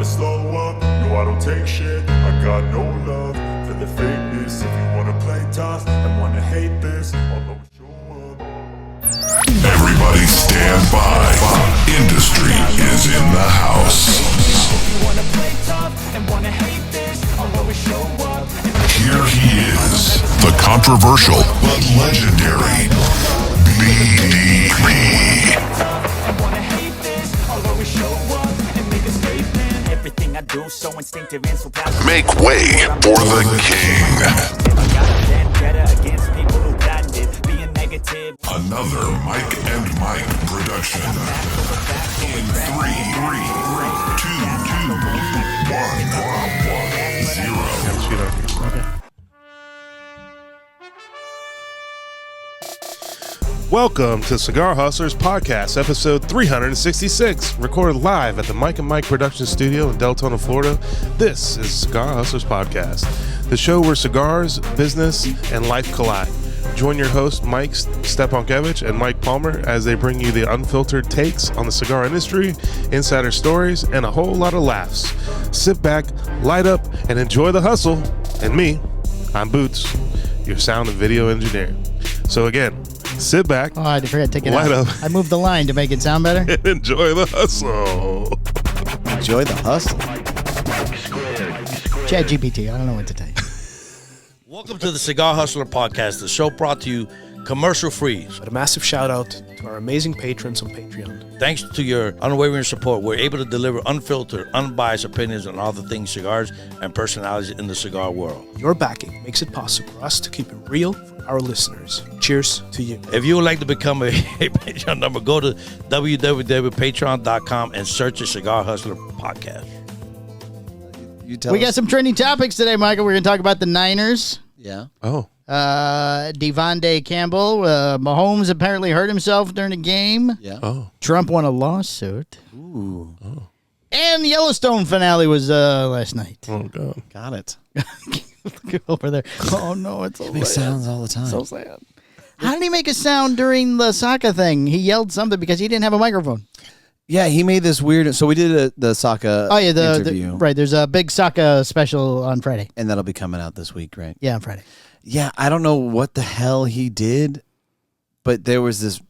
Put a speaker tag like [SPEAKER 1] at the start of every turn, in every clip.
[SPEAKER 1] never slow up. No, I don't take shit. I got no love for the fakeness. If you wanna play tough and wanna hate this, I'll always show up.
[SPEAKER 2] Everybody stand by. Industry is in the house.
[SPEAKER 3] If you wanna play tough and wanna hate this, I'll always show up.
[SPEAKER 2] Here he is, the controversial but legendary BDB.
[SPEAKER 3] I wanna hate this, I'll always show up and make a statement. Everything I do so instinctive and so passionate.
[SPEAKER 2] Make way for the king.
[SPEAKER 3] If I got a vendetta against people who patented being negative.
[SPEAKER 2] Another Mike and Mike production. In 3, 2, 1, 0.
[SPEAKER 4] Welcome to Cigar Hustlers Podcast, episode 366, recorded live at the Mike and Mike production studio in Deltona, Florida. This is Cigar Hustlers Podcast, the show where cigars, business, and life collide. Join your hosts, Mike Stepankevich and Mike Palmer, as they bring you the unfiltered takes on the cigar industry, insider stories, and a whole lot of laughs. Sit back, light up, and enjoy the hustle. And me, I'm Boots, your sound and video engineer. So again, sit back.
[SPEAKER 5] Oh, I forgot to take it
[SPEAKER 4] light
[SPEAKER 5] out.
[SPEAKER 4] up.
[SPEAKER 5] I moved the line to make it sound better.
[SPEAKER 4] And enjoy the hustle.
[SPEAKER 6] Enjoy the hustle.
[SPEAKER 5] Chat GPT, I don't know what to tell you.
[SPEAKER 7] Welcome to the Cigar Hustler Podcast, the show brought to you commercial-free.
[SPEAKER 8] But a massive shout out to our amazing patrons on Patreon.
[SPEAKER 7] Thanks to your unwavering support, we're able to deliver unfiltered, unbiased opinions on all the things cigars and personalities in the cigar world.
[SPEAKER 8] Your backing makes it possible for us to keep it real for our listeners. Cheers to you.
[SPEAKER 7] If you would like to become a Patreon member, go to www.patreon.com and search the Cigar Hustler Podcast.
[SPEAKER 6] You tell
[SPEAKER 5] We got
[SPEAKER 6] us.
[SPEAKER 5] some trending topics today, Michael. We're going to talk about the Niners.
[SPEAKER 6] Yeah.
[SPEAKER 4] Oh,
[SPEAKER 5] De'Vondre Campbell. Mahomes apparently hurt himself during the game.
[SPEAKER 6] Yeah.
[SPEAKER 4] oh.
[SPEAKER 5] Trump won a lawsuit.
[SPEAKER 6] Ooh.
[SPEAKER 5] And the Yellowstone finale was last night.
[SPEAKER 4] Oh, God.
[SPEAKER 6] Got it.
[SPEAKER 5] Look over there. Oh, no, it's so
[SPEAKER 6] Makes
[SPEAKER 5] sad.
[SPEAKER 6] sounds all the time.
[SPEAKER 5] So sad. How did he make a sound during the Saka thing? He yelled something because he didn't have a microphone.
[SPEAKER 6] Yeah, he made this weird. So we did the Saka interview.
[SPEAKER 5] Right, there's a big Saka special on Friday.
[SPEAKER 6] And that'll be coming out this week, right?
[SPEAKER 5] Yeah, on Friday.
[SPEAKER 6] Yeah, I don't know what the hell he did, but there was this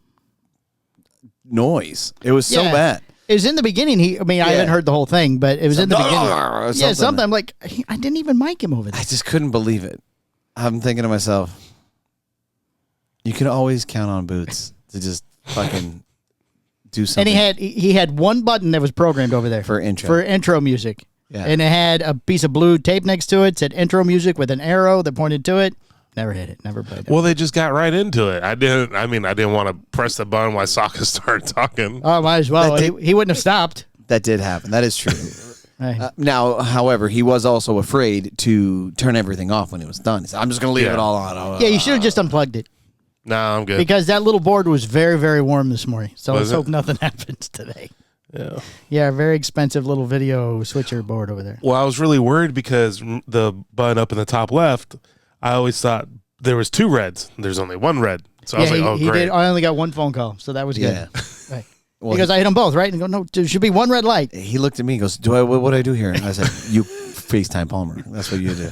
[SPEAKER 6] noise. It was so
[SPEAKER 5] Yeah.
[SPEAKER 6] bad.
[SPEAKER 5] It was in the beginning. I haven't heard the whole thing, but it was in the beginning. Yeah, something. I'm like, I didn't even mic him over there.
[SPEAKER 6] I just couldn't believe it. I'm thinking to myself, you can always count on Boots to just fucking do something.
[SPEAKER 5] And he had one button that was programmed over there
[SPEAKER 6] For intro.
[SPEAKER 5] music.
[SPEAKER 6] Yeah.
[SPEAKER 5] And it had a piece of blue tape next to it, said intro music with an arrow that pointed to it. Never hit it. Never played it.
[SPEAKER 4] Well, they just got right into it. I didn't want to press the button while Sokka started talking.
[SPEAKER 5] Oh, might as well. He wouldn't have stopped.
[SPEAKER 6] That did happen. That is true.
[SPEAKER 5] Right.
[SPEAKER 6] Now, however, he was also afraid to turn everything off when it was done. He said, I'm just going to leave
[SPEAKER 4] Yeah.
[SPEAKER 6] it all on.
[SPEAKER 5] Yeah, you should have just unplugged it
[SPEAKER 4] No, I'm good.
[SPEAKER 5] because that little board was very, very warm this morning. So let's
[SPEAKER 4] Was it?
[SPEAKER 5] hope nothing happens today.
[SPEAKER 4] Yeah.
[SPEAKER 5] Yeah, a very expensive little video switcher board over there.
[SPEAKER 4] Well, I was really worried because the button up in the top left, I always thought there was two reds. There's only one red. So I was like, oh,
[SPEAKER 5] he
[SPEAKER 4] great.
[SPEAKER 5] did. I only got one phone call, so that was
[SPEAKER 6] Yeah.
[SPEAKER 5] good. Right.
[SPEAKER 6] Well,
[SPEAKER 5] He goes, I hit them both, right? And I go, no, there should be one red light.
[SPEAKER 6] he looked at me and goes, what do I do here? And I said, you FaceTime Palmer. That's what you do.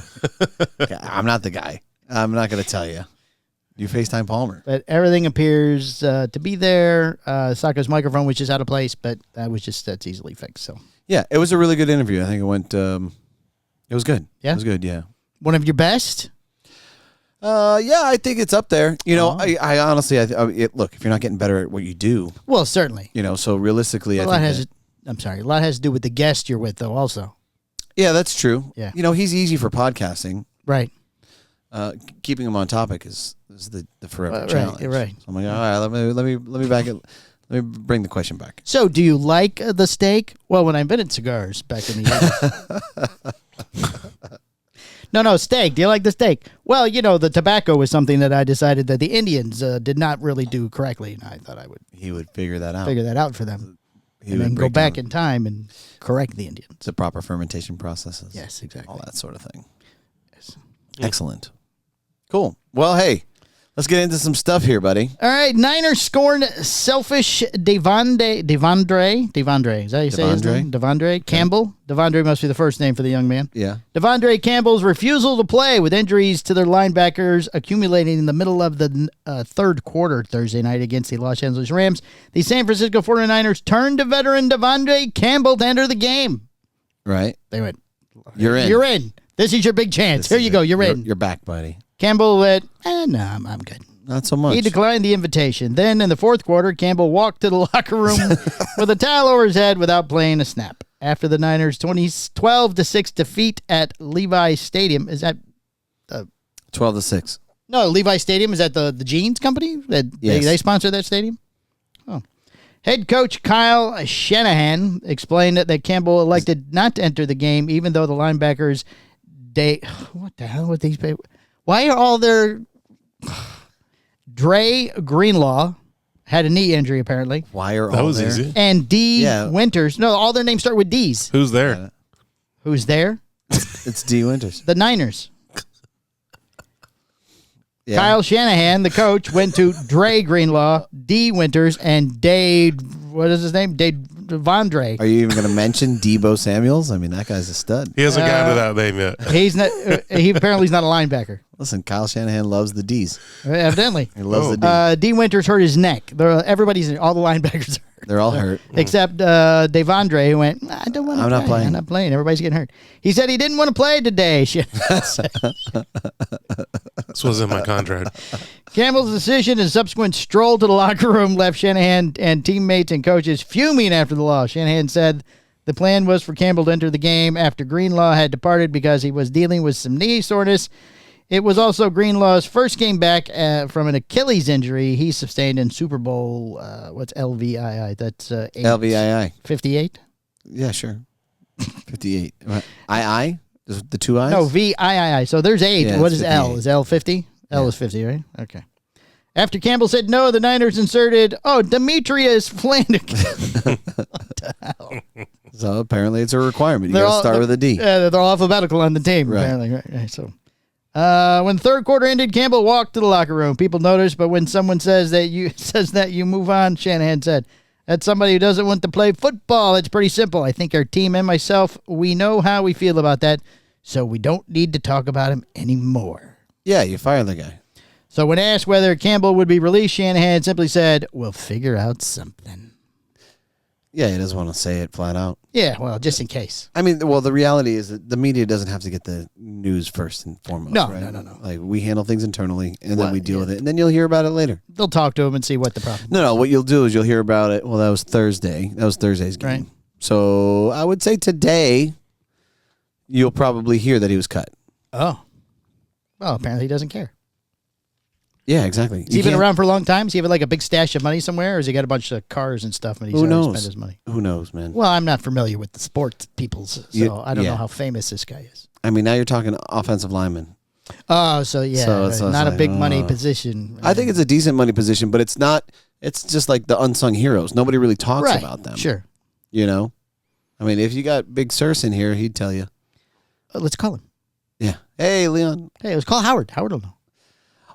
[SPEAKER 6] Yeah, I'm not the guy. I'm not going to tell you. You FaceTime Palmer.
[SPEAKER 5] But everything appears to be there. Saka's microphone was just out of place, but that's easily fixed. So
[SPEAKER 6] Yeah, it was a really good interview. I think it went, it was good.
[SPEAKER 5] Yeah?
[SPEAKER 6] It was good, yeah.
[SPEAKER 5] one of your best.
[SPEAKER 6] Yeah, I think it's up there. You know,
[SPEAKER 5] Oh.
[SPEAKER 6] I honestly, look, if you're not getting better at what you do,
[SPEAKER 5] Well, certainly.
[SPEAKER 6] so realistically,
[SPEAKER 5] A
[SPEAKER 6] I
[SPEAKER 5] lot
[SPEAKER 6] think
[SPEAKER 5] a lot has to do with the guest you're with, though. Also,
[SPEAKER 6] yeah, that's true.
[SPEAKER 5] Yeah.
[SPEAKER 6] He's easy for podcasting.
[SPEAKER 5] right?
[SPEAKER 6] Keeping him on topic is the forever challenge.
[SPEAKER 5] You're right.
[SPEAKER 6] So I'm like, all right, let me back it. Let me bring the question back.
[SPEAKER 5] So, do you like the steak? Well, when I invented cigars back in the 80s. No, steak. Do you like the steak? Well, the tobacco was something that I decided that the Indians did not really do correctly, and I thought I would
[SPEAKER 6] He would figure that out.
[SPEAKER 5] figure that out for them,
[SPEAKER 6] He
[SPEAKER 5] and
[SPEAKER 6] would
[SPEAKER 5] then go
[SPEAKER 6] break
[SPEAKER 5] back
[SPEAKER 6] down
[SPEAKER 5] in time and correct the Indians.
[SPEAKER 6] the proper fermentation processes.
[SPEAKER 5] Yes, exactly.
[SPEAKER 6] All that sort of thing.
[SPEAKER 5] Yes.
[SPEAKER 6] Excellent. Cool. Well, hey, Let's get into some stuff here, buddy.
[SPEAKER 5] All right, Niners scorned selfish De'Vondre. Is that how you say his name? De'Vondre Campbell. De'Vondre must be the first name for the young man.
[SPEAKER 6] Yeah.
[SPEAKER 5] De'Vondre Campbell's refusal to play with injuries to their linebackers accumulating in the middle of the third quarter Thursday night against the Los Angeles Rams. The San Francisco 49ers turned to veteran De'Vondre Campbell to enter the game.
[SPEAKER 6] Right.
[SPEAKER 5] They went,
[SPEAKER 6] You're in.
[SPEAKER 5] You're in. This is your big chance. Here you go. You're in.
[SPEAKER 6] You're back, buddy.
[SPEAKER 5] Campbell went, no, I'm good.
[SPEAKER 6] Not so much.
[SPEAKER 5] He declined the invitation. Then, in the fourth quarter, Campbell walked to the locker room with a towel over his head without playing a snap. After the Niners' 12-6 defeat at Levi Stadium, is that
[SPEAKER 6] 12-6?
[SPEAKER 5] no Levi Stadium? Is that the jeans company that
[SPEAKER 6] Yes.
[SPEAKER 5] they sponsor that stadium? Oh, head coach Kyle Shanahan explained that Campbell elected not to enter the game, even though the linebackers. What the hell with these people? Why are all their Dre Greenlaw had a knee injury apparently.
[SPEAKER 6] Why are
[SPEAKER 4] That
[SPEAKER 6] all
[SPEAKER 4] was
[SPEAKER 6] there?
[SPEAKER 4] easy.
[SPEAKER 5] And D
[SPEAKER 6] Yeah.
[SPEAKER 5] Winters. No, all their names start with D's.
[SPEAKER 4] Who's there?
[SPEAKER 5] Who's there?
[SPEAKER 6] It's D Winters.
[SPEAKER 5] The Niners.
[SPEAKER 6] Yeah.
[SPEAKER 5] Kyle Shanahan, the coach, went to Dre Greenlaw, D Winters, and Dade. What is his name? De'Vondre.
[SPEAKER 6] Are you even going to mention Debo Samuels? I mean, that guy's a stud.
[SPEAKER 4] He hasn't gotten to that name yet.
[SPEAKER 5] He's not. He apparently is not a linebacker.
[SPEAKER 6] Listen, Kyle Shanahan loves the D's.
[SPEAKER 5] Evidently.
[SPEAKER 6] He loves the D.
[SPEAKER 5] D Winters hurt his neck. Everybody's all the linebackers are hurt.
[SPEAKER 6] They're all hurt.
[SPEAKER 5] Except De'Vondre, who went, I don't want to
[SPEAKER 6] I'm
[SPEAKER 5] play.
[SPEAKER 6] not playing.
[SPEAKER 5] I'm not playing. Everybody's getting hurt. He said he didn't want to play today.
[SPEAKER 4] This was in my contract.
[SPEAKER 5] Campbell's decision and subsequent stroll to the locker room left Shanahan and teammates and coaches fuming after the loss. Shanahan said the plan was for Campbell to enter the game after Greenlaw had departed because he was dealing with some knee soreness. It was also Greenlaw's first game back from an Achilles injury he sustained in Super Bowl, what's LVII? That's
[SPEAKER 6] LVII.
[SPEAKER 5] 58?
[SPEAKER 6] Yeah, sure. 58. II? The two I's?
[SPEAKER 5] No, VII. So there's 8.
[SPEAKER 6] Yeah,
[SPEAKER 5] What
[SPEAKER 6] it's
[SPEAKER 5] is L?
[SPEAKER 6] 58.
[SPEAKER 5] Is L 50? L is 50, right? Okay. After Campbell said no, the Niners inserted, Demetrius Flanagan.
[SPEAKER 6] So apparently it's a requirement. You got to start with a D.
[SPEAKER 5] They're all alphabetical on the team,
[SPEAKER 6] Right.
[SPEAKER 5] apparently. Right. So, when the third quarter ended, Campbell walked to the locker room. People noticed, but when someone says that you move on, Shanahan said, that's somebody who doesn't want to play football. It's pretty simple. I think our team and myself, we know how we feel about that, so we don't need to talk about him anymore.
[SPEAKER 6] Yeah, you fire the guy.
[SPEAKER 5] So when asked whether Campbell would be released, Shanahan simply said, we'll figure out something.
[SPEAKER 6] Yeah, he doesn't want to say it flat out.
[SPEAKER 5] Yeah, well, just in case.
[SPEAKER 6] I mean, well, the reality is that the media doesn't have to get the news first and foremost.
[SPEAKER 5] No,
[SPEAKER 6] right?
[SPEAKER 5] no.
[SPEAKER 6] Like, we handle things internally, and
[SPEAKER 5] Well,
[SPEAKER 6] then we deal
[SPEAKER 5] yeah.
[SPEAKER 6] with it, and then you'll hear about it later.
[SPEAKER 5] They'll talk to him and see what the problem is.
[SPEAKER 6] No, what you'll do is you'll hear about it. Well, that was Thursday. That was Thursday's game.
[SPEAKER 5] Right.
[SPEAKER 6] So I would say today you'll probably hear that he was cut.
[SPEAKER 5] Oh. Well, apparently he doesn't care.
[SPEAKER 6] Yeah, exactly.
[SPEAKER 5] Has he been around for a long time? Does he have like a big stash of money somewhere, or has he got a bunch of cars and stuff and he's
[SPEAKER 6] Who
[SPEAKER 5] already
[SPEAKER 6] knows?
[SPEAKER 5] spent his money?
[SPEAKER 6] Who knows, man?
[SPEAKER 5] Well, I'm not familiar with the sports peoples, so I don't
[SPEAKER 6] yeah.
[SPEAKER 5] know how famous this guy is.
[SPEAKER 6] I mean, now you're talking offensive lineman.
[SPEAKER 5] Oh, so yeah,
[SPEAKER 6] So it's
[SPEAKER 5] not a
[SPEAKER 6] like,
[SPEAKER 5] big money position.
[SPEAKER 6] I think it's a decent money position, but it's not. It's just like the unsung heroes. Nobody really talks
[SPEAKER 5] right.
[SPEAKER 6] about them.
[SPEAKER 5] Sure.
[SPEAKER 6] You know? I mean, if you got Big Sirs in here, he'd tell you.
[SPEAKER 5] Let's call him.
[SPEAKER 6] Yeah. Hey, Leon.
[SPEAKER 5] Hey, let's call Howard. Howard will know.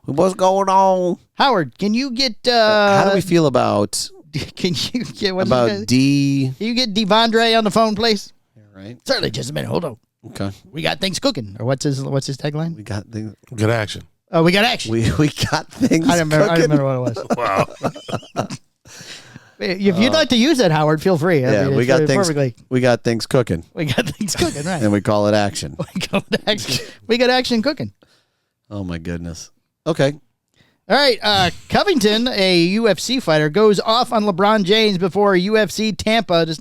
[SPEAKER 6] What's going on?
[SPEAKER 5] Howard, can you get?
[SPEAKER 6] How do we feel about
[SPEAKER 5] Can you get what's his name?
[SPEAKER 6] D?
[SPEAKER 5] Can you get De'Vondre on the phone, please?
[SPEAKER 6] Right.
[SPEAKER 5] Certainly. Just a minute. Hold on.
[SPEAKER 6] Okay.
[SPEAKER 5] We got things cooking. Or what's his tagline?
[SPEAKER 6] We got things.
[SPEAKER 4] Good action.
[SPEAKER 5] Oh, we got action.
[SPEAKER 6] We got things.
[SPEAKER 5] I don't remember
[SPEAKER 6] cooking.
[SPEAKER 5] what it was.
[SPEAKER 4] Wow.
[SPEAKER 5] If you'd like to use that, Howard, feel free.
[SPEAKER 6] Yeah, we
[SPEAKER 5] it's
[SPEAKER 6] got things.
[SPEAKER 5] perfectly.
[SPEAKER 6] We got things cooking,
[SPEAKER 5] We got things cooking, right?
[SPEAKER 6] and we call it action.
[SPEAKER 5] We got action cooking.
[SPEAKER 6] Oh my goodness. Okay.
[SPEAKER 5] All right, Covington, a UFC fighter, goes off on LeBron James before UFC Tampa to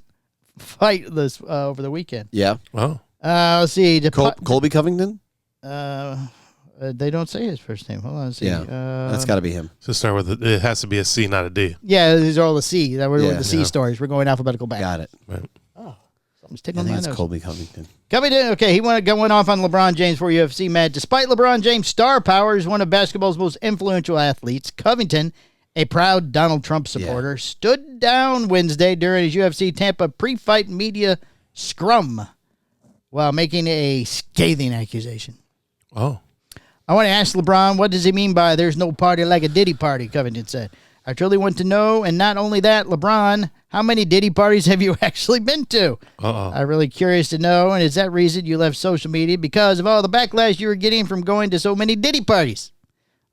[SPEAKER 5] fight this over the weekend.
[SPEAKER 6] Yeah.
[SPEAKER 4] Oh.
[SPEAKER 5] Let's see.
[SPEAKER 6] Colby Covington.
[SPEAKER 5] They don't say his first name. Hold on. Let's see.
[SPEAKER 6] Yeah. That's got to be him.
[SPEAKER 4] So start with it has to be a C, not a D.
[SPEAKER 5] Yeah, these are all the C. We're
[SPEAKER 6] Yeah.
[SPEAKER 5] with the C stories. We're going alphabetical back.
[SPEAKER 6] Got it.
[SPEAKER 4] Right.
[SPEAKER 5] Something's tickling
[SPEAKER 6] And
[SPEAKER 5] my
[SPEAKER 6] that's
[SPEAKER 5] nose.
[SPEAKER 6] Colby Covington.
[SPEAKER 5] Covington, okay, he went off on LeBron James for UFC match. Despite LeBron James' star power as one of basketball's most influential athletes, Covington, a proud Donald Trump supporter, stood down Wednesday during his UFC Tampa pre-fight media scrum while making a scathing accusation.
[SPEAKER 4] Oh.
[SPEAKER 5] I want to ask LeBron, what does he mean by there's no party like a Diddy party, Covington said. I truly want to know, and not only that, LeBron, how many Diddy parties have you actually been to? I'm really curious to know, and is that reason you left social media because of all the backlash you were getting from going to so many Diddy parties?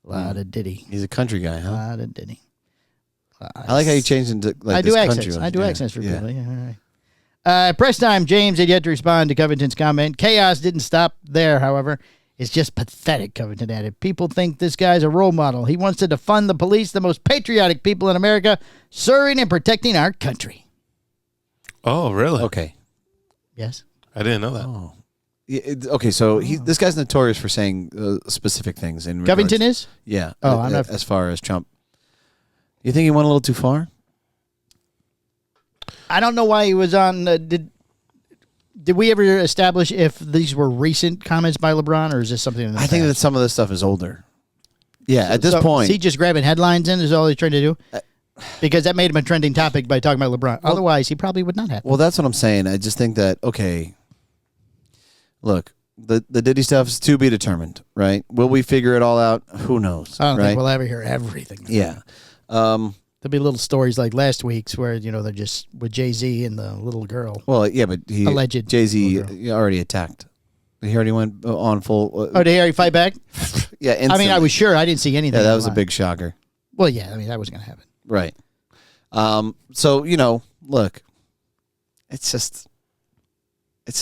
[SPEAKER 5] A lot of Diddy.
[SPEAKER 6] He's a country guy, huh?
[SPEAKER 5] A lot of Diddy.
[SPEAKER 6] I like how you changed into like
[SPEAKER 5] I
[SPEAKER 6] this
[SPEAKER 5] do
[SPEAKER 6] country
[SPEAKER 5] accents.
[SPEAKER 6] one.
[SPEAKER 5] I do
[SPEAKER 6] Yeah.
[SPEAKER 5] accents for
[SPEAKER 6] Yeah.
[SPEAKER 5] people. Yeah, all right. Press time. James had yet to respond to Covington's comment. Chaos didn't stop there, however. It's just pathetic, Covington added. People think this guy's a role model. He wants to defund the police, the most patriotic people in America, serving and protecting our country.
[SPEAKER 4] Oh, really?
[SPEAKER 6] Okay.
[SPEAKER 5] Yes.
[SPEAKER 4] I didn't know that.
[SPEAKER 6] Oh. Yeah, okay, so this guy's notorious for saying specific things. In
[SPEAKER 5] Covington
[SPEAKER 6] regards-
[SPEAKER 5] is?
[SPEAKER 6] Yeah.
[SPEAKER 5] Oh, I'm not-
[SPEAKER 6] As far as Trump. You think he went a little too far?
[SPEAKER 5] I don't know why he was on. Did we ever establish if these were recent comments by LeBron, or is this something in the
[SPEAKER 6] I think that
[SPEAKER 5] past?
[SPEAKER 6] some of this stuff is older. Yeah, at this
[SPEAKER 5] So,
[SPEAKER 6] point.
[SPEAKER 5] is he just grabbing headlines in is all he's trying to do? Because that made him a trending topic by talking about LeBron. Otherwise, he probably would not have.
[SPEAKER 6] Well, that's what I'm saying. I just think that, okay, look, the Diddy stuff is to be determined, right? Will we figure it all out? Who knows?
[SPEAKER 5] I don't
[SPEAKER 6] right?
[SPEAKER 5] think we'll ever hear everything.
[SPEAKER 6] Yeah.
[SPEAKER 5] There'll be little stories like last week's where, they're just with Jay-Z and the little girl.
[SPEAKER 6] Well, yeah, but
[SPEAKER 5] Alleged
[SPEAKER 6] Jay-Z
[SPEAKER 5] little
[SPEAKER 6] already attacked. He already went on full.
[SPEAKER 5] Oh, did he already fight back?
[SPEAKER 6] Yeah,
[SPEAKER 5] I mean,
[SPEAKER 6] instantly.
[SPEAKER 5] I was sure. I didn't see anything.
[SPEAKER 6] Yeah, that was a
[SPEAKER 5] online.
[SPEAKER 6] big shocker.
[SPEAKER 5] Well, yeah, I mean, that was going to happen.
[SPEAKER 6] Right. So, look, it's just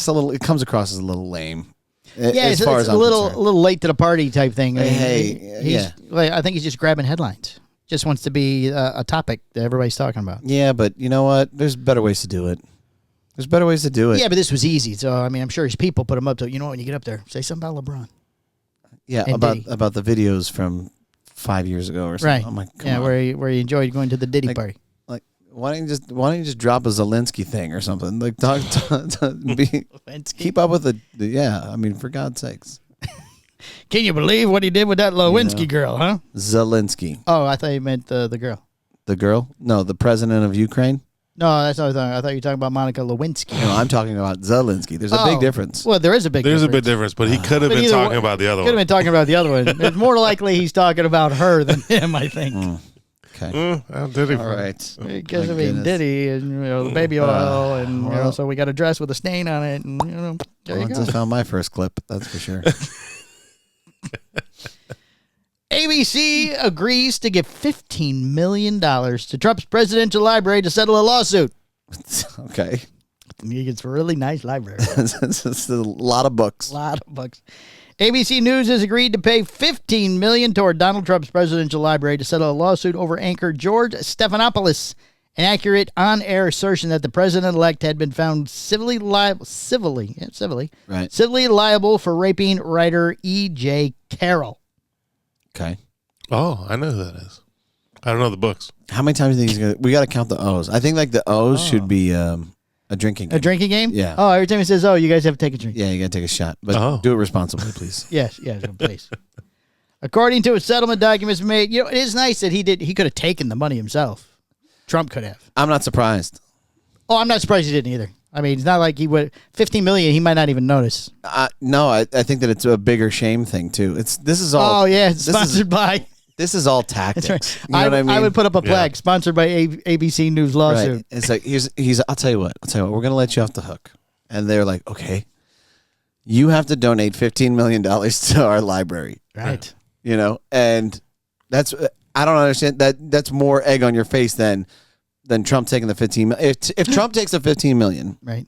[SPEAKER 6] a little, it comes across as a little lame.
[SPEAKER 5] Yeah,
[SPEAKER 6] as
[SPEAKER 5] it's
[SPEAKER 6] far
[SPEAKER 5] a
[SPEAKER 6] as I'm
[SPEAKER 5] little
[SPEAKER 6] concerned.
[SPEAKER 5] late to the party type thing. I mean,
[SPEAKER 6] Hey, yeah.
[SPEAKER 5] I think he's just grabbing headlines. Just wants to be a topic that everybody's talking about.
[SPEAKER 6] Yeah, but you know what? There's better ways to do it. There's better ways to do it.
[SPEAKER 5] Yeah, but this was easy. So, I mean, I'm sure his people put him up to, when you get up there, say something about LeBron.
[SPEAKER 6] Yeah,
[SPEAKER 5] and Diddy.
[SPEAKER 6] about the videos from 5 years ago or something.
[SPEAKER 5] Right.
[SPEAKER 6] I'm like, come
[SPEAKER 5] yeah,
[SPEAKER 6] on.
[SPEAKER 5] where he enjoyed going to the Diddy party.
[SPEAKER 6] Like, why don't you just drop a Zelensky thing or something? Like, keep up with the yeah. I mean, for God's sakes,
[SPEAKER 5] Can you believe what he did with that Lewinsky girl, huh?
[SPEAKER 6] Zelensky,
[SPEAKER 5] Oh, I thought you meant the girl.
[SPEAKER 6] the girl? No, the president of Ukraine.
[SPEAKER 5] No, that's not what I thought. I thought you were talking about Monica Lewinsky.
[SPEAKER 6] No, I'm talking about Zelensky. There's a big difference.
[SPEAKER 5] Well, there is a big
[SPEAKER 4] There's
[SPEAKER 5] difference.
[SPEAKER 4] a big difference, but he could have
[SPEAKER 5] But
[SPEAKER 4] been
[SPEAKER 5] either
[SPEAKER 4] talking
[SPEAKER 5] way-
[SPEAKER 4] about the other
[SPEAKER 5] Could have
[SPEAKER 4] one.
[SPEAKER 5] been talking about the other one. It's more likely he's talking about her than him, I think.
[SPEAKER 6] Okay.
[SPEAKER 4] How did he?
[SPEAKER 6] All right.
[SPEAKER 5] Because
[SPEAKER 6] My
[SPEAKER 5] I mean,
[SPEAKER 6] goodness.
[SPEAKER 5] Diddy and the baby oil, and so we got a dress with a stain on it, and there
[SPEAKER 6] Well,
[SPEAKER 5] you
[SPEAKER 6] I
[SPEAKER 5] go.
[SPEAKER 6] just found my first clip. That's for sure.
[SPEAKER 5] ABC agrees to give $15 million to Trump's presidential library to settle a lawsuit.
[SPEAKER 6] Okay.
[SPEAKER 5] It's a really nice library.
[SPEAKER 6] It's a lot of books.
[SPEAKER 5] A lot of bucks. ABC News has agreed to pay $15 million toward Donald Trump's presidential library to settle a lawsuit over anchor George Stephanopoulos, an accurate on-air assertion that the president-elect had been found civilly liable for raping writer E.J. Carroll.
[SPEAKER 6] Okay.
[SPEAKER 4] Oh, I know who that is. I don't know the books.
[SPEAKER 6] How many times do you think he's gonna? We got to count the O's. I think like the O's should be a drinking game.
[SPEAKER 5] A drinking game?
[SPEAKER 6] Yeah.
[SPEAKER 5] Oh, every time he says, you guys have to take a drink.
[SPEAKER 6] Yeah, you got to take a shot, but do it responsibly, please.
[SPEAKER 5] Yes, please. According to a settlement documents made, it is nice that he could have taken the money himself. Trump could have.
[SPEAKER 6] I'm not surprised.
[SPEAKER 5] Oh, I'm not surprised he didn't either. I mean, it's not like he would. $15 million, he might not even notice.
[SPEAKER 6] No, I think that it's a bigger shame thing too. This is all.
[SPEAKER 5] Oh yeah, it's sponsored by.
[SPEAKER 6] This is all tactics.
[SPEAKER 5] That's right.
[SPEAKER 6] You know what I mean?
[SPEAKER 5] I would put up a flag sponsored by ABC News lawsuit.
[SPEAKER 6] Right. It's like he's. I'll tell you what. We're gonna let you off the hook, and they're like, okay, you have to donate $15 million to our library,
[SPEAKER 5] Right.
[SPEAKER 6] And that's. I don't understand that. That's more egg on your face than Trump taking the 15 million. If Trump takes the 15 million,
[SPEAKER 5] right,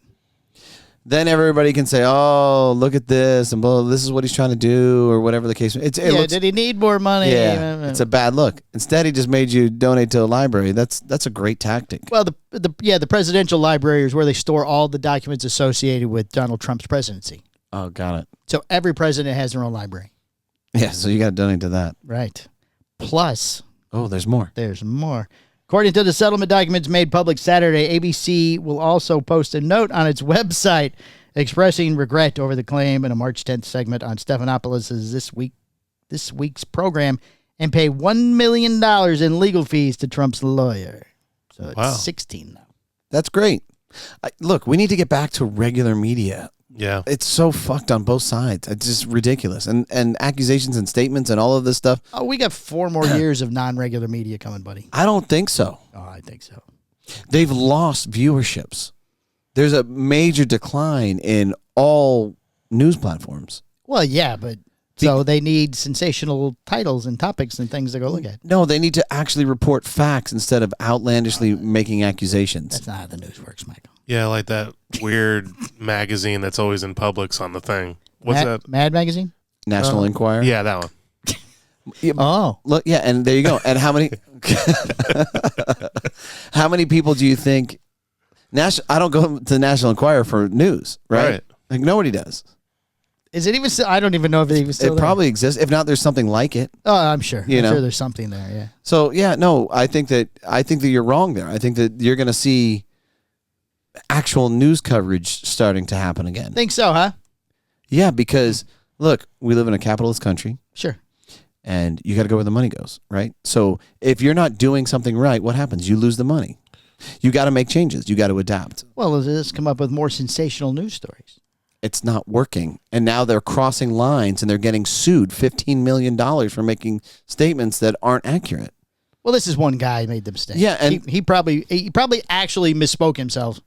[SPEAKER 6] then everybody can say, "Oh, look at this," and blah, this is what he's trying to do, or whatever the case. It looks,
[SPEAKER 5] did he need more money?
[SPEAKER 6] yeah, it's a bad look. Instead, he just made you donate to a library. That's a great tactic.
[SPEAKER 5] Well, the presidential library is where they store all the documents associated with Donald Trump's presidency.
[SPEAKER 6] Oh, got it.
[SPEAKER 5] So every president has their own library.
[SPEAKER 6] Yeah, so you got to donate to that.
[SPEAKER 5] Right. Plus,
[SPEAKER 6] Oh, there's more.
[SPEAKER 5] there's more. According to the settlement documents made public Saturday, ABC will also post a note on its website expressing regret over the claim in a March 10th segment on Stephanopoulos' this week's program and pay $1 million in legal fees to Trump's lawyer. So it's 16 now.
[SPEAKER 6] That's great. Look, we need to get back to regular media
[SPEAKER 4] Yeah.
[SPEAKER 6] It's so fucked on both sides. It's just ridiculous. And accusations and statements and all of this stuff.
[SPEAKER 5] Oh, we got 4 more years of non-regular media coming, buddy.
[SPEAKER 6] I don't think so.
[SPEAKER 5] Oh, I think so.
[SPEAKER 6] They've lost viewerships. There's a major decline in all news platforms.
[SPEAKER 5] Well, yeah, but so they need sensational titles and topics and things to go look at.
[SPEAKER 6] No, they need to actually report facts instead of outlandishly making accusations.
[SPEAKER 5] That's not how the news works, Michael.
[SPEAKER 4] Yeah, like that weird magazine that's always in Publix on the thing. What's that?
[SPEAKER 5] Mad Magazine?
[SPEAKER 6] National Enquirer?
[SPEAKER 4] Yeah, that one.
[SPEAKER 6] Yeah,
[SPEAKER 5] Oh.
[SPEAKER 6] look, yeah, and there you go. And how many how many people do you think I don't go to the National Enquirer for news, right? Like nobody does.
[SPEAKER 5] Is it even still? I don't even know if it even still
[SPEAKER 6] It probably exists. If not, there's something like it.
[SPEAKER 5] Oh, I'm sure.
[SPEAKER 6] You
[SPEAKER 5] I'm
[SPEAKER 6] know?
[SPEAKER 5] sure there's something there, yeah.
[SPEAKER 6] So yeah, no, I think that you're wrong there. I think that you're going to see actual news coverage starting to happen again.
[SPEAKER 5] Think so, huh?
[SPEAKER 6] Yeah, because look, we live in a capitalist country.
[SPEAKER 5] Sure.
[SPEAKER 6] And you got to go where the money goes, right? So if you're not doing something right, what happens? You lose the money. You got to make changes. You got to adapt.
[SPEAKER 5] Well, let's come up with more sensational news stories.
[SPEAKER 6] It's not working. And now they're crossing lines and they're getting sued $15 million for making statements that aren't accurate.
[SPEAKER 5] Well, this is one guy who made the mistake.
[SPEAKER 6] Yeah, and
[SPEAKER 5] he probably actually misspoke himself,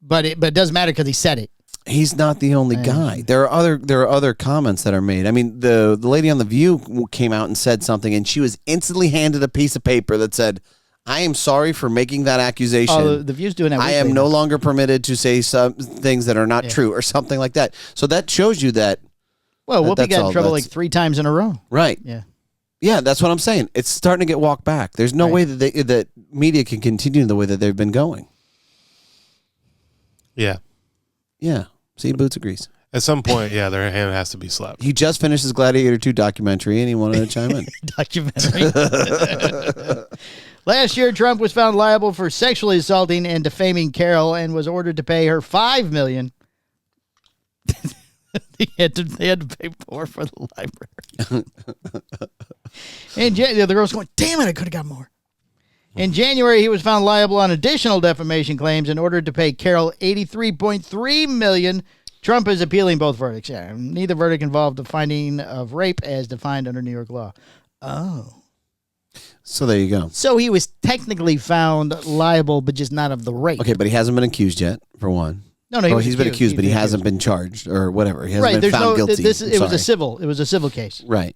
[SPEAKER 5] but it doesn't matter because he said it.
[SPEAKER 6] he's not the only guy. There are other comments that are made. I mean, the lady on The View came out and said something, and she was instantly handed a piece of paper that said, I am sorry for making that accusation.
[SPEAKER 5] Oh, the View's doing that.
[SPEAKER 6] I am no longer permitted to say some things that are not true or something like that. So that shows you that.
[SPEAKER 5] Well, Whoopi got in trouble like 3 times in a row.
[SPEAKER 6] Right.
[SPEAKER 5] Yeah.
[SPEAKER 6] Yeah, that's what I'm saying. It's starting to get walked back. There's no way that that media can continue the way that they've been going.
[SPEAKER 4] Yeah.
[SPEAKER 6] Yeah. See, Boots agrees.
[SPEAKER 4] At some point, yeah, their hand has to be slapped.
[SPEAKER 6] He just finished his Gladiator 2 documentary, and he wanted to chime in.
[SPEAKER 5] Documentary. Last year, Trump was found liable for sexually assaulting and defaming Carol and was ordered to pay her $5 million. They had to pay more for the library. And the other girl's going, damn it, I could have got more. In January, he was found liable on additional defamation claims and ordered to pay Carol $83.3 million. Trump is appealing both verdicts. Yeah, neither verdict involved the finding of rape as defined under New York law. Oh.
[SPEAKER 6] So there you go.
[SPEAKER 5] So he was technically found liable, but just not of the rape.
[SPEAKER 6] Okay, but he hasn't been accused yet, for one.
[SPEAKER 5] No,
[SPEAKER 6] he's been accused, but he hasn't been charged or whatever. He hasn't been found guilty.
[SPEAKER 5] It was a civil case.
[SPEAKER 6] Right.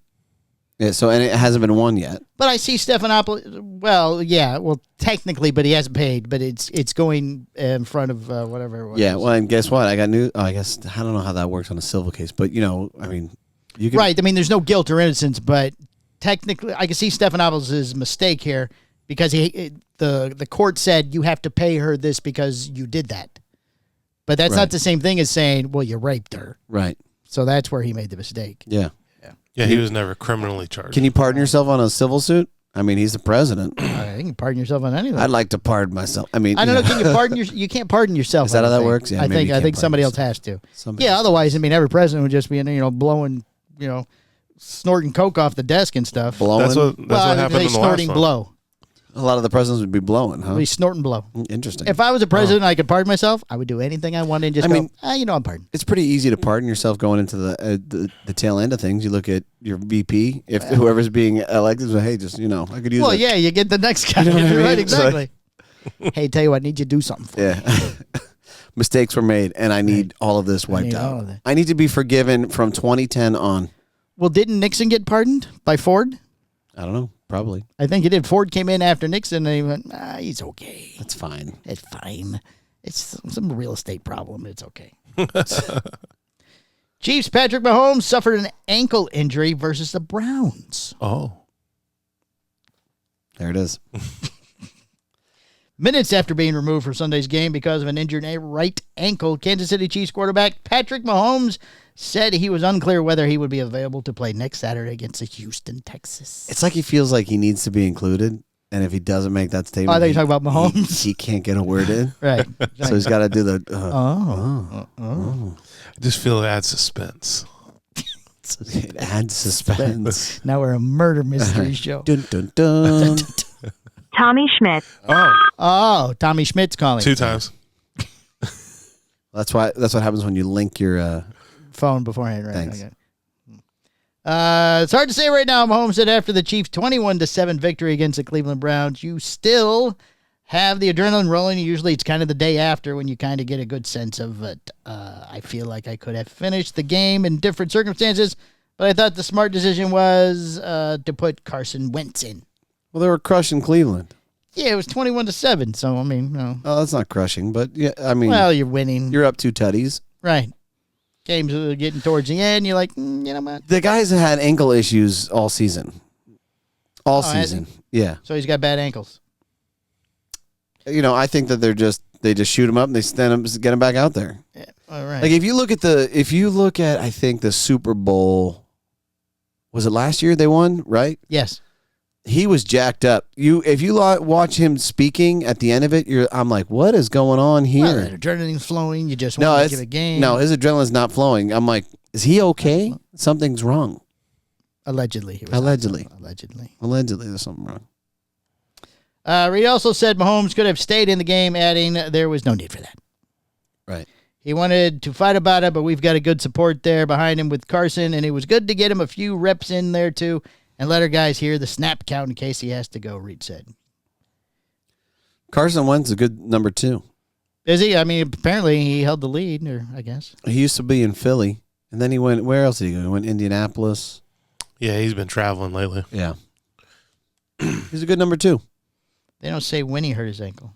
[SPEAKER 6] Yeah, so and it hasn't been won yet.
[SPEAKER 5] But I see Stephanopoulos. Well, yeah, technically, but he hasn't paid. But it's going in front of whatever it was.
[SPEAKER 6] Yeah, well, and guess what? I got news. I guess I don't know how that works on a civil case, but I mean, you can.
[SPEAKER 5] Right. I mean, there's no guilt or innocence, but technically, I can see Stephanopoulos' mistake here because the court said you have to pay her this because you did that. But that's not the same thing as saying, well, you raped her.
[SPEAKER 6] Right.
[SPEAKER 5] So that's where he made the mistake.
[SPEAKER 6] Yeah.
[SPEAKER 4] Yeah, he was never criminally charged.
[SPEAKER 6] Can you pardon yourself on a civil suit? I mean, he's the president.
[SPEAKER 5] You can pardon yourself on anything.
[SPEAKER 6] I'd like to pardon myself. I mean,
[SPEAKER 5] I don't know. Can you pardon you can't pardon yourself.
[SPEAKER 6] Is that how that works? Yeah,
[SPEAKER 5] I think somebody else has to. Yeah. Otherwise, I mean, every president would just be blowing, snorting coke off the desk and stuff.
[SPEAKER 6] Blowing.
[SPEAKER 4] That's what happened in the
[SPEAKER 5] snorting
[SPEAKER 4] last
[SPEAKER 5] blow.
[SPEAKER 6] one. A lot of the presidents would be blowing, huh?
[SPEAKER 5] Be snorting blow.
[SPEAKER 6] Interesting.
[SPEAKER 5] If I was a president, and I could pardon myself. I would do anything I wanted and just I'm pardoned.
[SPEAKER 6] It's pretty easy to pardon yourself going into the tail end of things. You look at your VP, if whoever's being elected, so, hey, just I could use.
[SPEAKER 5] Well,
[SPEAKER 6] it.
[SPEAKER 5] yeah, you get the next guy.
[SPEAKER 6] You know what I mean?
[SPEAKER 5] Right, exactly. Hey, tell you what, I need you to do something for me.
[SPEAKER 6] Yeah. Mistakes were made, and I need all of this wiped out. I need to be forgiven from 2010 on.
[SPEAKER 5] Well, didn't Nixon get pardoned by Ford?
[SPEAKER 6] I don't know. Probably.
[SPEAKER 5] I think he did. Ford came in after Nixon, and he went, he's okay.
[SPEAKER 6] That's fine.
[SPEAKER 5] It's fine. It's some real estate problem. It's okay. Chiefs Patrick Mahomes suffered an ankle injury versus the Browns.
[SPEAKER 4] Oh.
[SPEAKER 6] There it is.
[SPEAKER 5] Minutes after being removed for Sunday's game because of an injured right ankle, Kansas City Chiefs quarterback Patrick Mahomes said he was unclear whether he would be available to play next Saturday against Houston, Texas.
[SPEAKER 6] It's like he feels like he needs to be included, and if he doesn't make that statement,
[SPEAKER 5] I thought you were talking about Mahomes.
[SPEAKER 6] He can't get a word in.
[SPEAKER 5] Right.
[SPEAKER 6] So he's got to do the.
[SPEAKER 4] I just feel it adds suspense.
[SPEAKER 6] It adds suspense.
[SPEAKER 5] Now we're a murder mystery show.
[SPEAKER 6] Dun, dun, dun.
[SPEAKER 9] Tommy Schmidt.
[SPEAKER 4] Oh.
[SPEAKER 5] Oh, Tommy Schmidt's calling.
[SPEAKER 4] 2 times.
[SPEAKER 6] That's what happens when you link your
[SPEAKER 5] phone beforehand, right?
[SPEAKER 6] Thanks.
[SPEAKER 5] Okay. It's hard to say right now. Mahomes said after the Chiefs' 21-7 victory against the Cleveland Browns, you still have the adrenaline rolling. Usually it's kind of the day after when you kind of get a good sense of it. I feel like I could have finished the game in different circumstances, but I thought the smart decision was to put Carson Wentz in.
[SPEAKER 6] Well, they were crushing Cleveland.
[SPEAKER 5] Yeah, it was 21-7, so I mean, no.
[SPEAKER 6] Oh, that's not crushing, but yeah, I mean,
[SPEAKER 5] Well, you're winning.
[SPEAKER 6] you're up 2 tutties.
[SPEAKER 5] Right. Games are getting towards the end. You're like, you know what?
[SPEAKER 6] The guys have had ankle issues all season. All
[SPEAKER 5] has
[SPEAKER 6] season. Yeah.
[SPEAKER 5] So he's got bad ankles.
[SPEAKER 6] I think that they just shoot him up and they stand him, get him back out there.
[SPEAKER 5] Yeah. All right.
[SPEAKER 6] Like if you look at I think the Super Bowl, was it last year they won, right?
[SPEAKER 5] Yes.
[SPEAKER 6] He was jacked up. If you watch him speaking at the end of it, I'm like, what is going on here?
[SPEAKER 5] Well, that adrenaline's flowing. You just want to give a game.
[SPEAKER 6] No, his adrenaline's not flowing. I'm like, is he okay? Something's wrong.
[SPEAKER 5] Allegedly.
[SPEAKER 6] Allegedly,
[SPEAKER 5] Allegedly.
[SPEAKER 6] there's something wrong.
[SPEAKER 5] Reed also said Mahomes could have stayed in the game, adding there was no need for that.
[SPEAKER 6] Right.
[SPEAKER 5] He wanted to fight about it, but we've got a good support there behind him with Carson, and it was good to get him a few reps in there, too, and let our guys hear the snap count in case he has to go, Reed said.
[SPEAKER 6] Carson Wentz is a good number 2.
[SPEAKER 5] Is he? I mean, apparently he held the lead, or I guess.
[SPEAKER 6] He used to be in Philly, and then he went, where else did he go? He went Indianapolis.
[SPEAKER 4] Yeah, he's been traveling lately.
[SPEAKER 6] Yeah. He's a good number 2.
[SPEAKER 5] They don't say when he hurt his ankle.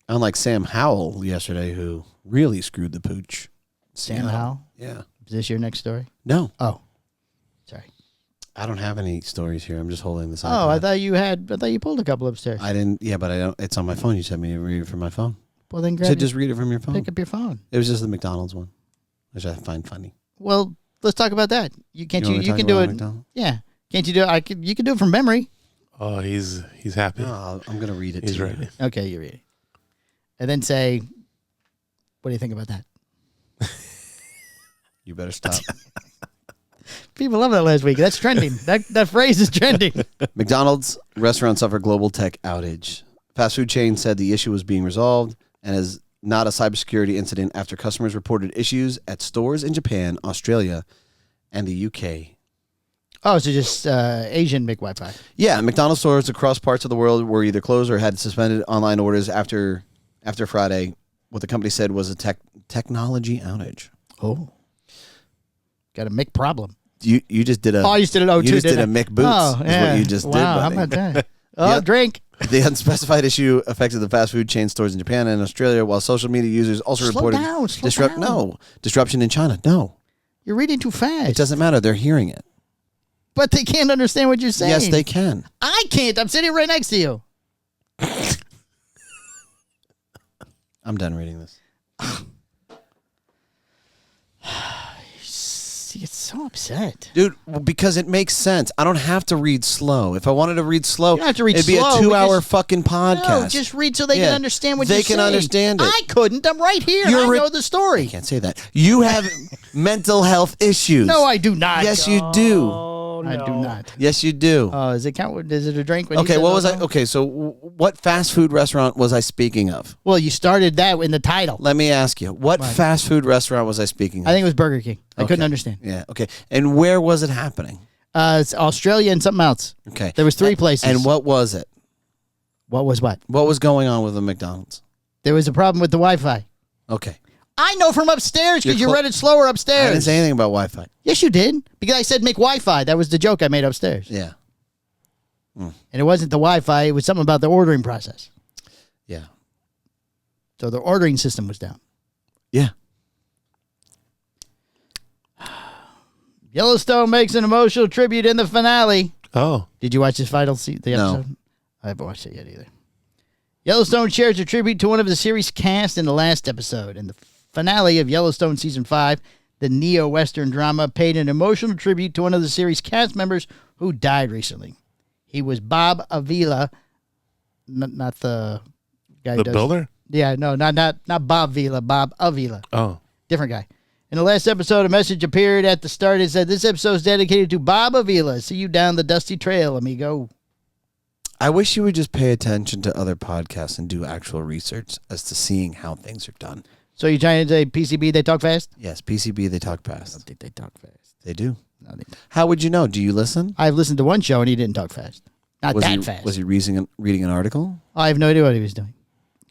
[SPEAKER 6] Unlike Sam Howell yesterday, who really screwed the pooch.
[SPEAKER 5] Sam Howell?
[SPEAKER 6] Yeah.
[SPEAKER 5] Is this your next story?
[SPEAKER 6] No.
[SPEAKER 5] Oh. Sorry.
[SPEAKER 6] I don't have any stories here. I'm just holding this.
[SPEAKER 5] Oh,
[SPEAKER 6] iPad.
[SPEAKER 5] I thought you pulled a couple upstairs.
[SPEAKER 6] I didn't. Yeah, but I don't. It's on my phone. You said me to read it from my phone.
[SPEAKER 5] Well, then
[SPEAKER 6] You
[SPEAKER 5] grab
[SPEAKER 6] said
[SPEAKER 5] it.
[SPEAKER 6] just read it from your phone.
[SPEAKER 5] Pick up your phone.
[SPEAKER 6] It was just the McDonald's one, which I find funny.
[SPEAKER 5] Well, let's talk about that. You
[SPEAKER 6] wanna
[SPEAKER 5] you
[SPEAKER 6] talk
[SPEAKER 5] can do
[SPEAKER 6] about
[SPEAKER 5] it.
[SPEAKER 6] McDonald's?
[SPEAKER 5] Yeah. Can't you do it? You can do it from memory.
[SPEAKER 4] Oh, he's happy.
[SPEAKER 6] No, I'm gonna read it.
[SPEAKER 4] He's
[SPEAKER 6] to
[SPEAKER 4] ready.
[SPEAKER 6] You.
[SPEAKER 5] Okay, you read it. And then say, what do you think about that?
[SPEAKER 6] You better stop.
[SPEAKER 5] People love that last week. That's trending. that phrase is trending.
[SPEAKER 6] McDonald's restaurant suffered global tech outage. Fast food chain said the issue was being resolved and is not a cybersecurity incident after customers reported issues at stores in Japan, Australia, and the UK.
[SPEAKER 5] Oh, so just Asian McWi-Fi.
[SPEAKER 6] Yeah, McDonald's stores across parts of the world were either closed or had suspended online orders after Friday. What the company said was a technology outage.
[SPEAKER 5] Oh. Got a Mick problem.
[SPEAKER 6] You just did a.
[SPEAKER 5] Oh, you just did it. Oh,
[SPEAKER 6] you just did a Mick Boots.
[SPEAKER 5] Oh,
[SPEAKER 6] is
[SPEAKER 5] yeah.
[SPEAKER 6] what you just did.
[SPEAKER 5] Wow, how
[SPEAKER 6] buddy.
[SPEAKER 5] about that? Oh,
[SPEAKER 6] Yep.
[SPEAKER 5] drink.
[SPEAKER 6] The unspecified issue affected the fast food chain stores in Japan and Australia, while social media users also reported
[SPEAKER 5] Slow down.
[SPEAKER 6] disruption in China. No,
[SPEAKER 5] You're reading too fast.
[SPEAKER 6] it doesn't matter. They're hearing it.
[SPEAKER 5] But they can't understand what you're saying.
[SPEAKER 6] Yes, they can.
[SPEAKER 5] I can't. I'm sitting right next to you.
[SPEAKER 6] I'm done reading this.
[SPEAKER 5] You get so upset.
[SPEAKER 6] Dude, because it makes sense. I don't have to read slow. If I wanted to read slow,
[SPEAKER 5] You don't have to read
[SPEAKER 6] it'd
[SPEAKER 5] slow.
[SPEAKER 6] be a 2-hour
[SPEAKER 5] Just-
[SPEAKER 6] fucking podcast.
[SPEAKER 5] No, just read so they
[SPEAKER 6] Yeah.
[SPEAKER 5] can understand what
[SPEAKER 6] They
[SPEAKER 5] you're
[SPEAKER 6] can
[SPEAKER 5] saying.
[SPEAKER 6] understand it.
[SPEAKER 5] I couldn't. I'm right here.
[SPEAKER 6] You're
[SPEAKER 5] I
[SPEAKER 6] re-
[SPEAKER 5] know the story.
[SPEAKER 6] I can't say that. You have mental health issues.
[SPEAKER 5] No, I do not.
[SPEAKER 6] Yes, you do.
[SPEAKER 8] Oh,
[SPEAKER 5] I
[SPEAKER 8] no.
[SPEAKER 5] do not.
[SPEAKER 6] Yes, you do.
[SPEAKER 5] Is it count? Is it a drink? When you
[SPEAKER 6] Okay,
[SPEAKER 5] said
[SPEAKER 6] what was
[SPEAKER 5] no,
[SPEAKER 6] I?
[SPEAKER 5] no?
[SPEAKER 6] Okay, so what fast food restaurant was I speaking of?
[SPEAKER 5] Well, you started that in the title.
[SPEAKER 6] Let me ask you, what fast food restaurant was I speaking of?
[SPEAKER 5] I think it was Burger King. I couldn't
[SPEAKER 6] Okay.
[SPEAKER 5] understand.
[SPEAKER 6] Yeah, okay. And where was it happening?
[SPEAKER 5] It's Australia and something else.
[SPEAKER 6] Okay.
[SPEAKER 5] There was 3 places.
[SPEAKER 6] And what was it?
[SPEAKER 5] What was what?
[SPEAKER 6] What was going on with the McDonald's?
[SPEAKER 5] There was a problem with the Wi-Fi.
[SPEAKER 6] Okay.
[SPEAKER 5] I know from upstairs because you
[SPEAKER 6] You're
[SPEAKER 5] read it slower upstairs.
[SPEAKER 6] I didn't say anything about Wi-Fi.
[SPEAKER 5] Yes, you did. Because I said make Wi-Fi. That was the joke I made upstairs.
[SPEAKER 6] Yeah.
[SPEAKER 5] And it wasn't the Wi-Fi. It was something about the ordering process.
[SPEAKER 6] Yeah.
[SPEAKER 5] So the ordering system was down.
[SPEAKER 6] Yeah.
[SPEAKER 5] Yellowstone makes an emotional tribute in the finale.
[SPEAKER 4] Oh,
[SPEAKER 5] Did you watch this final the
[SPEAKER 6] No.
[SPEAKER 5] episode? I haven't watched it yet either. Yellowstone shares a tribute to one of the series cast in the last episode. In the finale of Yellowstone Season 5, the neo-Western drama paid an emotional tribute to one of the series cast members who died recently. He was Bob Avila, not the guy who
[SPEAKER 4] the
[SPEAKER 5] does...
[SPEAKER 4] builder?
[SPEAKER 5] Yeah, no, not Bob Vila, Bob Avila.
[SPEAKER 4] Oh,
[SPEAKER 5] Different guy. In the last episode, a message appeared at the start. It said, "This episode is dedicated to Bob Avila. See you down the dusty trail, amigo."
[SPEAKER 6] I wish you would just pay attention to other podcasts and do actual research as to seeing how things are done.
[SPEAKER 5] So you're trying to say PCB, they talk fast?
[SPEAKER 6] Yes, PCB, they talk
[SPEAKER 5] I
[SPEAKER 6] fast.
[SPEAKER 5] don't think they talk fast.
[SPEAKER 6] They do.
[SPEAKER 5] No, they don't.
[SPEAKER 6] How would you know? Do you listen?
[SPEAKER 5] I've listened to one show and he didn't talk fast. Not
[SPEAKER 6] Was
[SPEAKER 5] that
[SPEAKER 6] he,
[SPEAKER 5] fast.
[SPEAKER 6] Was he reading an article?
[SPEAKER 5] I have no idea what he was doing.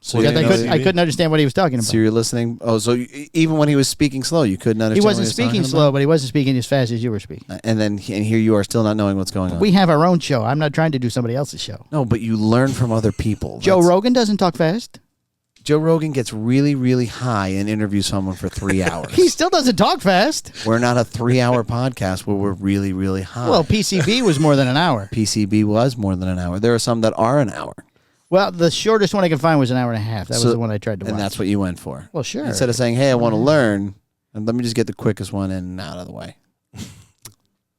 [SPEAKER 6] So,
[SPEAKER 5] Because
[SPEAKER 6] you
[SPEAKER 5] I couldn't understand what he was talking about.
[SPEAKER 6] so you're listening. Oh, so even when he was speaking slow, you couldn't understand.
[SPEAKER 5] He wasn't
[SPEAKER 6] what
[SPEAKER 5] speaking
[SPEAKER 6] talking
[SPEAKER 5] slow, but he wasn't speaking as fast as you were speaking.
[SPEAKER 6] about? And here you are still not knowing what's going on.
[SPEAKER 5] We have our own show. I'm not trying to do somebody else's show.
[SPEAKER 6] No, but you learn from other people.
[SPEAKER 5] Joe Rogan doesn't talk fast.
[SPEAKER 6] Joe Rogan gets really, really high and interviews someone for 3 hours.
[SPEAKER 5] He still doesn't talk fast.
[SPEAKER 6] We're not a 3-hour podcast where we're really, really high.
[SPEAKER 5] Well, PCB was more than an hour.
[SPEAKER 6] PCB was more than an hour. There are some that are an hour.
[SPEAKER 5] Well, the shortest one I could find was an hour and a half. That was the one I tried to watch.
[SPEAKER 6] And that's what you went for.
[SPEAKER 5] Well, sure.
[SPEAKER 6] Instead of saying, hey, I want to learn, and let me just get the quickest one in and out of the way.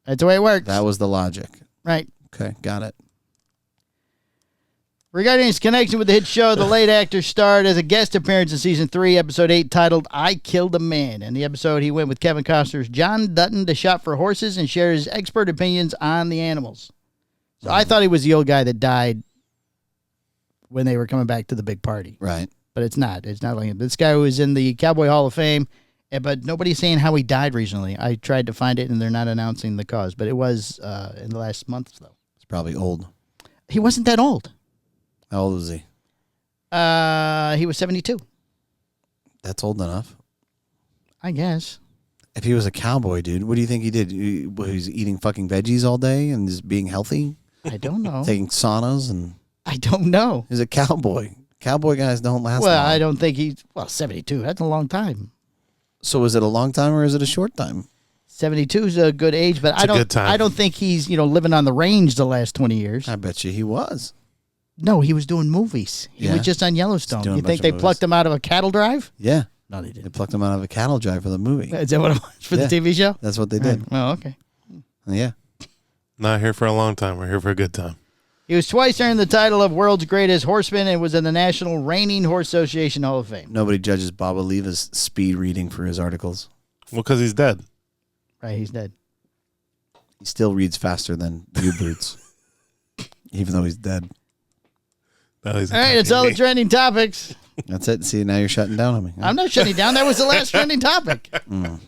[SPEAKER 5] That's the way it works.
[SPEAKER 6] That was the logic.
[SPEAKER 5] Right.
[SPEAKER 6] Okay, got it.
[SPEAKER 5] Regarding his connection with the hit show, the late actor starred as a guest appearance in Season 3, Episode 8, titled I Killed a Man. In the episode, he went with Kevin Costner's John Dutton to shop for horses and share his expert opinions on the animals. So I thought he was the old guy that died when they were coming back to the big party.
[SPEAKER 6] Right.
[SPEAKER 5] But it's not. It's not like him. This guy was in the Cowboy Hall of Fame, but nobody's saying how he died recently. I tried to find it, and they're not announcing the cause. But it was in the last month, though.
[SPEAKER 6] He's probably old.
[SPEAKER 5] He wasn't that old.
[SPEAKER 6] How old is he?
[SPEAKER 5] He was 72.
[SPEAKER 6] That's old enough.
[SPEAKER 5] I guess.
[SPEAKER 6] If he was a cowboy, dude, what do you think he did? He was eating fucking veggies all day and just being healthy?
[SPEAKER 5] I don't know.
[SPEAKER 6] Taking saunas and...
[SPEAKER 5] I don't know.
[SPEAKER 6] He's a cowboy. Cowboy guys don't last
[SPEAKER 5] Well,
[SPEAKER 6] long.
[SPEAKER 5] I don't think he's... Well, 72. That's a long time.
[SPEAKER 6] So is it a long time or is it a short time?
[SPEAKER 5] 72 is a good age, but
[SPEAKER 4] It's a good time.
[SPEAKER 5] I don't think he's, living on the range the last 20 years.
[SPEAKER 6] I bet you he was.
[SPEAKER 5] No, he was doing movies. He
[SPEAKER 6] Yeah.
[SPEAKER 5] was just on Yellowstone.
[SPEAKER 6] doing
[SPEAKER 5] You
[SPEAKER 6] a
[SPEAKER 5] think
[SPEAKER 6] bunch
[SPEAKER 5] they
[SPEAKER 6] of
[SPEAKER 5] plucked
[SPEAKER 6] movies.
[SPEAKER 5] him out of a cattle drive?
[SPEAKER 6] Yeah.
[SPEAKER 5] No, they
[SPEAKER 6] They
[SPEAKER 5] didn't.
[SPEAKER 6] plucked him out of a cattle drive for the movie.
[SPEAKER 5] Is that what it was for
[SPEAKER 6] Yeah.
[SPEAKER 5] the TV show?
[SPEAKER 6] That's what they did.
[SPEAKER 5] Oh, okay.
[SPEAKER 6] Yeah.
[SPEAKER 4] Not here for a long time. We're here for a good time.
[SPEAKER 5] He was twice earned the title of World's Greatest Horseman and was in the National Reining Horse Association Hall of Fame.
[SPEAKER 6] Nobody judges Bob Oliva's speed reading for his articles.
[SPEAKER 4] Well, because he's dead.
[SPEAKER 5] Right, he's dead.
[SPEAKER 6] He still reads faster than you boots, even though he's dead.
[SPEAKER 4] No, he's
[SPEAKER 5] All right, it's all the
[SPEAKER 4] attacking me.
[SPEAKER 5] trending topics.
[SPEAKER 6] That's it. See, now you're shutting down on me.
[SPEAKER 5] I'm not shutting down. That was the last trending topic.
[SPEAKER 6] Give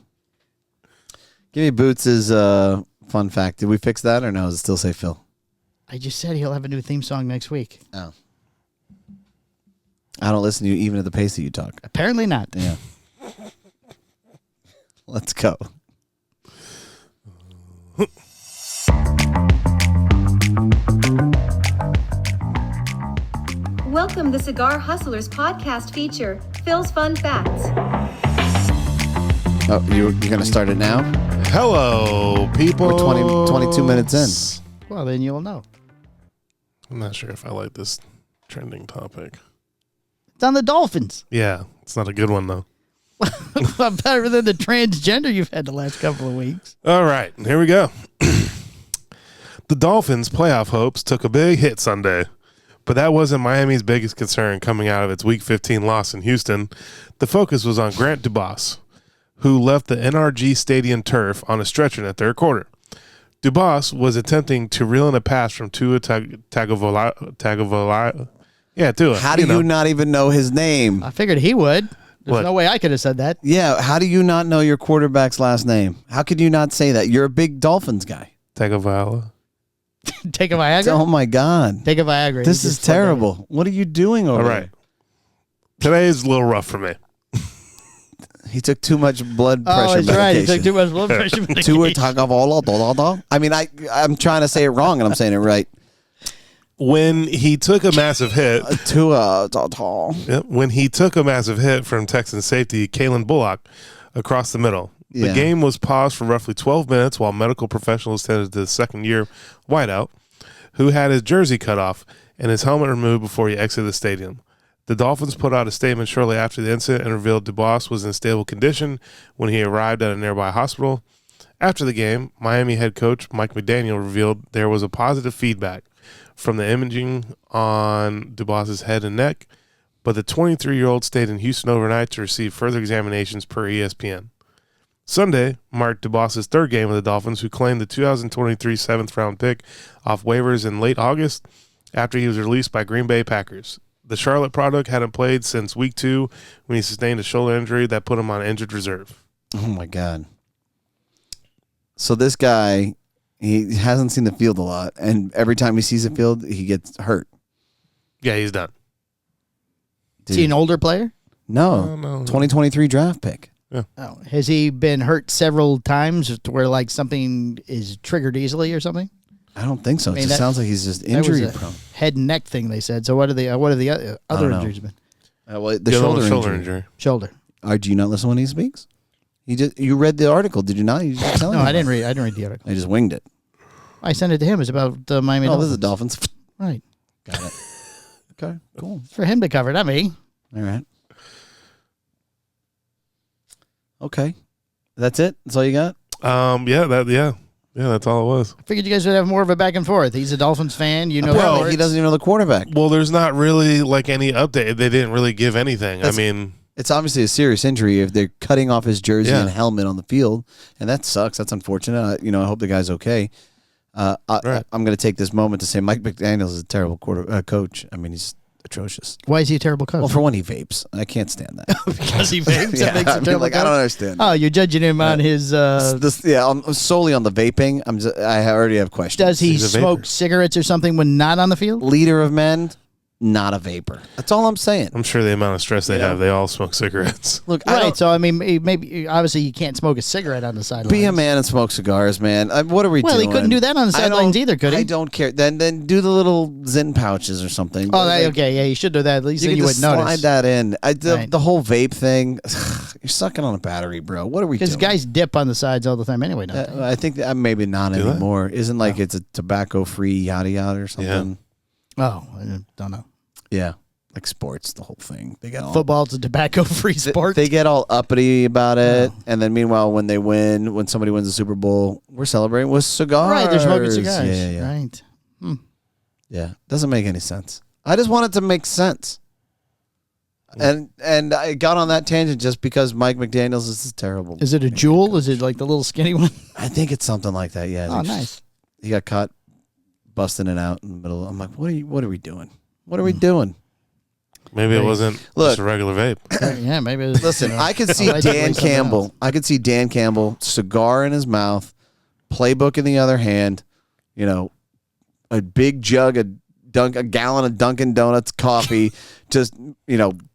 [SPEAKER 6] me Boots' fun fact. Did we fix that or no? Does it still say Phil?
[SPEAKER 5] I just said he'll have a new theme song next week.
[SPEAKER 6] Oh. I don't listen to you even at the pace that you talk.
[SPEAKER 5] Apparently not.
[SPEAKER 6] Yeah. Let's go.
[SPEAKER 9] Welcome to Cigar Hustlers Podcast feature, Phil's Fun Facts.
[SPEAKER 6] Oh, you're going to start it now?
[SPEAKER 4] Hello, people.
[SPEAKER 6] We're 22 minutes in.
[SPEAKER 5] Well, then you'll know.
[SPEAKER 4] I'm not sure if I like this trending topic.
[SPEAKER 5] It's on the Dolphins.
[SPEAKER 4] Yeah, it's not a good one, though.
[SPEAKER 5] Better than the transgender you've had the last couple of weeks.
[SPEAKER 4] All right, here we go. The Dolphins' playoff hopes took a big hit Sunday, but that wasn't Miami's biggest concern coming out of its Week 15 loss in Houston. The focus was on Grant Dubas, who left the NRG Stadium turf on a stretcher in the third quarter. Dubas was attempting to reel in a pass from Tua Tagovailoa. Yeah, Tua.
[SPEAKER 6] How do you not even know his name?
[SPEAKER 5] I figured he would. There's
[SPEAKER 4] What?
[SPEAKER 5] no way I could have said that.
[SPEAKER 6] Yeah, how do you not know your quarterback's last name? How could you not say that? You're a big Dolphins guy.
[SPEAKER 4] Tagovailoa.
[SPEAKER 5] Take a Viagra.
[SPEAKER 6] Oh, my God.
[SPEAKER 5] Take a Viagra.
[SPEAKER 6] This
[SPEAKER 5] You
[SPEAKER 6] is
[SPEAKER 5] just plugged
[SPEAKER 6] terrible. What are you doing over
[SPEAKER 4] All right. Today is a little rough for me.
[SPEAKER 6] there? He took too much blood
[SPEAKER 5] Oh,
[SPEAKER 6] pressure
[SPEAKER 5] that's right. He took
[SPEAKER 6] medication.
[SPEAKER 5] too much blood pressure
[SPEAKER 6] Tua
[SPEAKER 5] medication.
[SPEAKER 6] Tagovailoa. I mean, I'm trying to say it wrong, and I'm saying it right.
[SPEAKER 4] When he took a massive hit,
[SPEAKER 6] Tua.
[SPEAKER 4] when he took a massive hit from Texan safety Kalen Bullock across the middle.
[SPEAKER 6] Yeah.
[SPEAKER 4] The game was paused for roughly 12 minutes while medical professionals tended to the second-year wideout, who had his jersey cut off and his helmet removed before he exited the stadium. The Dolphins put out a statement shortly after the incident and revealed Dubas was in stable condition when he arrived at a nearby hospital. After the game, Miami head coach Mike McDaniel revealed there was a positive feedback from the imaging on Dubas' head and neck, but the 23-year-old stayed in Houston overnight to receive further examinations per ESPN. Sunday marked Dubas' third game with the Dolphins, who claimed the 2023 seventh-round pick off waivers in late August after he was released by Green Bay Packers. The Charlotte product hadn't played since week 2 when he sustained a shoulder injury that put him on injured reserve.
[SPEAKER 6] Oh, my God. So this guy, he hasn't seen the field a lot, and every time he sees the field, he gets hurt.
[SPEAKER 4] Yeah, he's done.
[SPEAKER 5] Is he an older player?
[SPEAKER 6] No, 2023 draft pick.
[SPEAKER 4] Yeah.
[SPEAKER 5] Oh, has he been hurt several times to where like something is triggered easily or something?
[SPEAKER 6] I don't think so.
[SPEAKER 5] I mean,
[SPEAKER 6] it just sounds like he's just injury prone.
[SPEAKER 5] Head and neck thing they said. So what are the other injuries been?
[SPEAKER 6] Well, the shoulder injury.
[SPEAKER 5] Shoulder.
[SPEAKER 6] Do you not listen when he speaks? You read the article, did you not? You just
[SPEAKER 5] No, I didn't read the article.
[SPEAKER 6] I just winged it.
[SPEAKER 5] I sent it to him. It's about the Miami Dolphins.
[SPEAKER 6] This is the Dolphins.
[SPEAKER 5] Right.
[SPEAKER 6] Got it. Okay, cool.
[SPEAKER 5] It's for him to cover, not me.
[SPEAKER 6] All right. Okay. That's it? That's all you got?
[SPEAKER 4] Yeah, that's all it was.
[SPEAKER 5] I figured you guys would have more of a back and forth. He's a Dolphins fan. You know,
[SPEAKER 6] well, he doesn't even know the quarterback.
[SPEAKER 4] Well, there's not really like any update. They didn't really give anything.
[SPEAKER 6] It's obviously a serious injury if they're cutting off his jersey and helmet on the field, and that sucks. That's unfortunate. I hope the guy's okay. I'm going to take this moment to say Mike McDaniels is a terrible coach. I mean, he's atrocious.
[SPEAKER 5] Why is he a terrible coach?
[SPEAKER 6] Well, for one, he vapes. I can't stand that.
[SPEAKER 5] Because he vapes? That makes him terrible coach?
[SPEAKER 6] I don't understand.
[SPEAKER 5] Oh, you're judging him on his...
[SPEAKER 6] solely on the vaping. I already have questions.
[SPEAKER 5] Does he smoke cigarettes or something when not on the field?
[SPEAKER 6] Leader of men, not a vapor. That's all I'm saying.
[SPEAKER 4] I'm sure the amount of stress they have, they all smoke cigarettes.
[SPEAKER 6] Look,
[SPEAKER 5] right. So, I mean, maybe obviously you can't smoke a cigarette on the sidelines.
[SPEAKER 6] Be a man and smoke cigars, man. What are we doing?
[SPEAKER 5] Well, he couldn't do that on the sidelines either, could he?
[SPEAKER 6] I don't care. Then do the little Zin pouches or something.
[SPEAKER 5] Oh, okay. Yeah, you should do that. At least then you wouldn't notice.
[SPEAKER 6] Slide that in. The whole vape thing, you're sucking on a battery, bro. What are we doing?
[SPEAKER 5] Because guys dip on the sides all the time anyway.
[SPEAKER 6] I think that maybe not anymore. Isn't like it's a tobacco-free yada yada or something?
[SPEAKER 5] Yeah. Oh, I don't know.
[SPEAKER 6] Yeah. Like sports, the whole thing. They get all,
[SPEAKER 5] football's a tobacco-free sport.
[SPEAKER 6] They get all uppity about it, and then meanwhile, when somebody wins the Super Bowl, we're celebrating with cigars.
[SPEAKER 5] Right, they're smoking cigars.
[SPEAKER 6] Yeah.
[SPEAKER 5] Right.
[SPEAKER 6] Yeah, doesn't make any sense. I just want it to make sense, and I got on that tangent just because Mike McDaniels is terrible.
[SPEAKER 5] Is it a Jewel? Is it like the little skinny one?
[SPEAKER 6] I think it's something like that. Yeah.
[SPEAKER 5] Oh, nice.
[SPEAKER 6] He got caught busting it out in the middle. I'm like, what are we doing? What are we doing?
[SPEAKER 4] Maybe it wasn't just a regular vape.
[SPEAKER 5] Yeah, maybe. It was,
[SPEAKER 6] Listen, I could see Dan Campbell. I could see Dan Campbell, cigar in his mouth, playbook in the other hand, a big jug of a gallon of Dunkin' Donuts coffee, just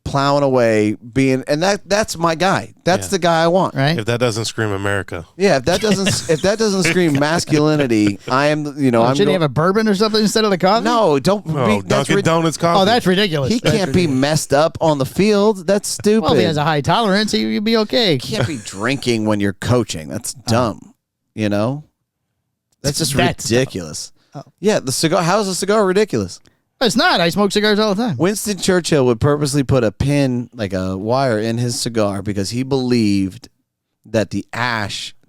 [SPEAKER 6] plowing away, and that's my guy. That's the guy I want.
[SPEAKER 5] Right?
[SPEAKER 4] If that doesn't scream America.
[SPEAKER 6] Yeah, if that doesn't scream masculinity, I am.
[SPEAKER 5] Shouldn't he have a bourbon or something instead of the coffee?
[SPEAKER 6] No, don't.
[SPEAKER 4] Dunkin' Donuts coffee.
[SPEAKER 5] Oh, that's ridiculous.
[SPEAKER 6] He can't be messed up on the field. That's stupid.
[SPEAKER 5] Well, if he has a high tolerance, he'd be okay.
[SPEAKER 6] You can't be drinking when you're coaching. That's dumb. That's just ridiculous.
[SPEAKER 5] Oh.
[SPEAKER 6] Yeah, the cigar. How is a cigar ridiculous?
[SPEAKER 5] It's not. I smoke cigars all the time.
[SPEAKER 6] Winston Churchill would purposely put a pin, like a wire, in his cigar because he believed that the